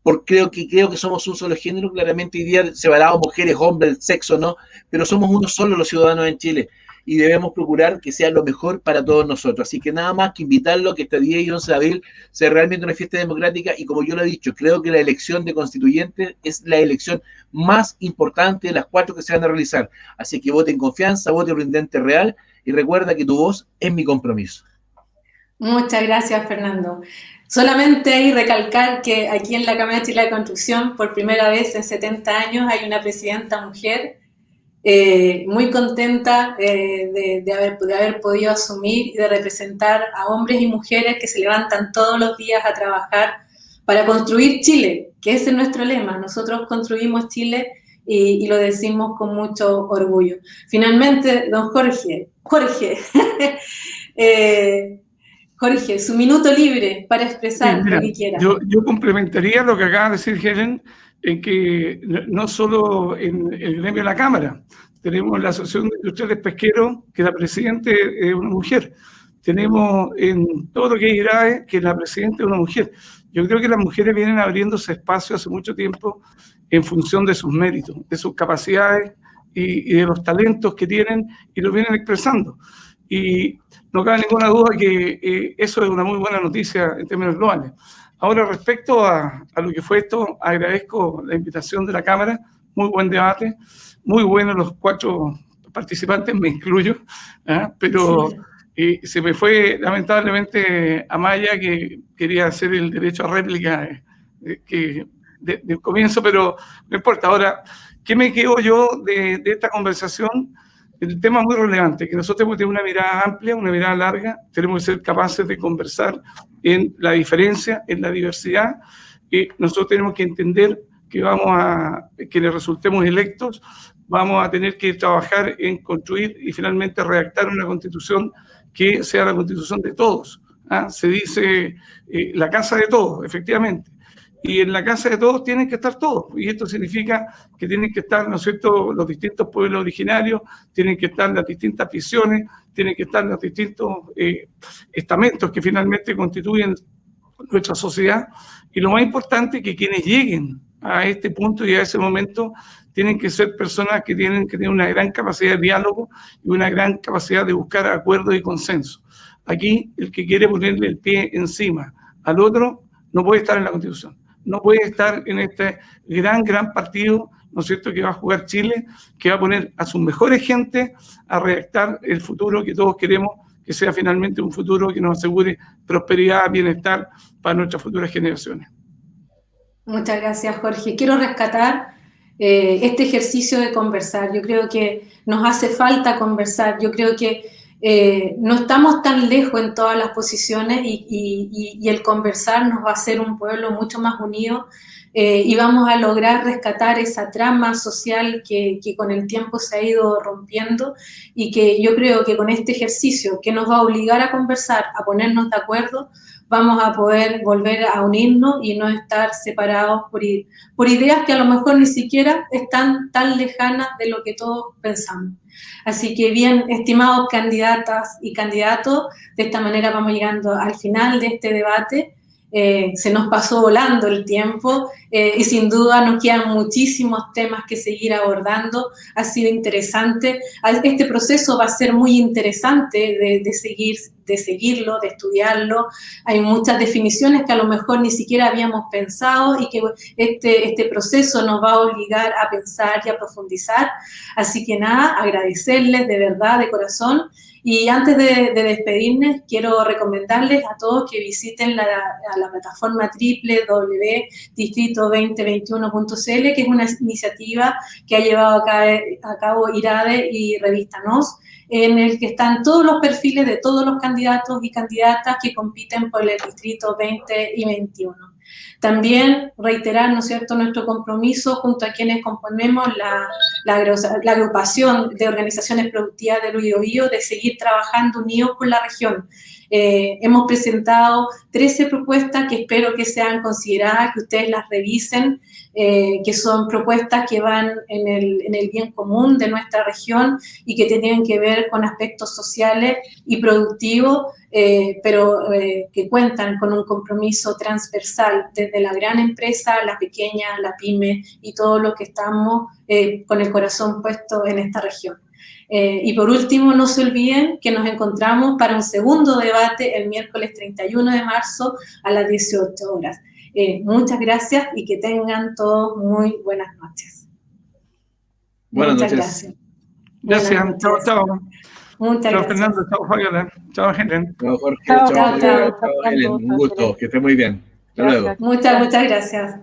S3: Porque creo que somos un solo género, claramente hoy día separado mujeres, hombres, sexo, ¿no? Pero somos uno solo los ciudadanos en Chile y debemos procurar que sea lo mejor para todos nosotros. Así que nada más que invitarlo a que este 10 y 11 de abril sea realmente una fiesta democrática y como yo lo he dicho, creo que la elección de constituyentes es la elección más importante de las 4 que se van a realizar. Así que vote en confianza, vote por intendente real y recuerda que tu voz es mi compromiso.
S1: Muchas gracias, Fernando. Solamente hay recalcar que aquí en la Cámara de Chile de Construcción, por primera vez en 70 años, hay una presidenta mujer, muy contenta de haber podido asumir y de representar a hombres y mujeres que se levantan todos los días a trabajar para construir Chile, que ese es nuestro lema. Nosotros construimos Chile y lo decimos con mucho orgullo. Finalmente, don Jorge, Jorge, su minuto libre para expresar lo que quiera.
S5: Yo complementaría lo que acaba de decir Helen, en que no solo en el gremio de la Cámara, tenemos la Asociación de Industriales Pesqueros, que la presidenta es una mujer. Tenemos en todo lo que es IRAE, que la presidenta es una mujer. Yo creo que las mujeres vienen abriéndose espacio hace mucho tiempo en función de sus méritos, de sus capacidades y de los talentos que tienen y los vienen expresando. Y no cabe ninguna duda que eso es una muy buena noticia en términos globales. Ahora, respecto a lo que fue esto, agradezco la invitación de la Cámara, muy buen debate, muy buenos los 4 participantes, me incluyo, pero sí. Se me fue lamentablemente Amaya, que quería hacer el derecho a réplica del comienzo, pero no importa. Ahora, ¿qué me quedo yo de esta conversación? El tema es muy relevante, que nosotros tenemos que tener una mirada amplia, una mirada larga, tenemos que ser capaces de conversar en la diferencia, en la diversidad, y nosotros tenemos que entender que que le resultemos electos, vamos a tener que trabajar en construir y finalmente redactar una constitución que sea la constitución de todos. Se dice la casa de todos, efectivamente. Y en la casa de todos tienen que estar todos, y esto significa que tienen que estar, ¿no es cierto?, los distintos pueblos originarios, tienen que estar las distintas visiones, tienen que estar los distintos estamentos que finalmente constituyen nuestra sociedad, y lo más importante es que quienes lleguen a este punto y a ese momento tienen que ser personas que tienen que tener una gran capacidad de diálogo y una gran capacidad de buscar acuerdos y consenso. Aquí el que quiere ponerle el pie encima al otro no puede estar en la Constitución. No puede estar en este gran partido, ¿no es cierto?, que va a jugar Chile, que va a poner a sus mejores gentes a redactar el futuro que todos queremos, que sea finalmente un futuro que nos asegure prosperidad, bienestar para nuestras futuras generaciones.
S1: Muchas gracias, Jorge. Quiero rescatar este ejercicio de conversar. Yo creo que nos hace falta conversar. Yo creo que no estamos tan lejos en todas las posiciones y el conversar nos va a hacer un pueblo mucho más unido y vamos a lograr rescatar esa trama social que con el tiempo se ha ido rompiendo y que yo creo que con este ejercicio que nos va a obligar a conversar, a ponernos de acuerdo, vamos a poder volver a unirnos y no estar separados por ideas que a lo mejor ni siquiera están tan lejanas de lo que todos pensamos. Así que bien, estimados candidatas y candidatos, de esta manera vamos llegando al final de este debate. Se nos pasó volando el tiempo y sin duda nos quedan muchísimos temas que seguir abordando. Ha sido interesante. Este proceso va a ser muy interesante de de seguirlo, de estudiarlo. Hay muchas definiciones que a lo mejor ni siquiera habíamos pensado y que este proceso nos va a obligar a pensar y a profundizar. Así que nada, agradecerles de verdad, de corazón. Y antes de despedirnos, quiero recomendarles a todos que visiten la plataforma www.distrito2021.cl, que es una iniciativa que ha llevado a cabo IRADE y Revista Nos, en el que están todos los perfiles de todos los candidatos y candidatas que compiten por el Distrito 20 y 21. También reiterar, ¿no es cierto?, nuestro compromiso junto a quienes componemos la agrupación de organizaciones productivas del Biobío de seguir trabajando unidos por la región. Hemos presentado 13 propuestas que espero que sean consideradas, que ustedes las revisen, que son propuestas que van en el bien común de nuestra región y que tienen que ver con aspectos sociales y productivos, pero que cuentan con un compromiso transversal desde la gran empresa, la pequeña, la pyme y todo lo que estamos con el corazón puesto en esta región. Y por último, no se olviden que nos encontramos para un segundo debate el miércoles 31 de marzo a las 18 horas. Muchas gracias y que tengan todos muy buenas noches.
S3: Buenas
S1: Muchas
S3: noches.
S1: Gracias.
S5: Gracias. Chao, chao.
S1: Muchas
S5: Chao,
S1: gracias.
S5: Fernando. Chao, Fabiola. Chao, Helen.
S3: Chao, Jorge.
S4: Chao,
S3: Chao,
S1: Jorge.
S3: Helen. Un gusto. Que esté muy bien. Hasta luego.
S1: Muchas gracias.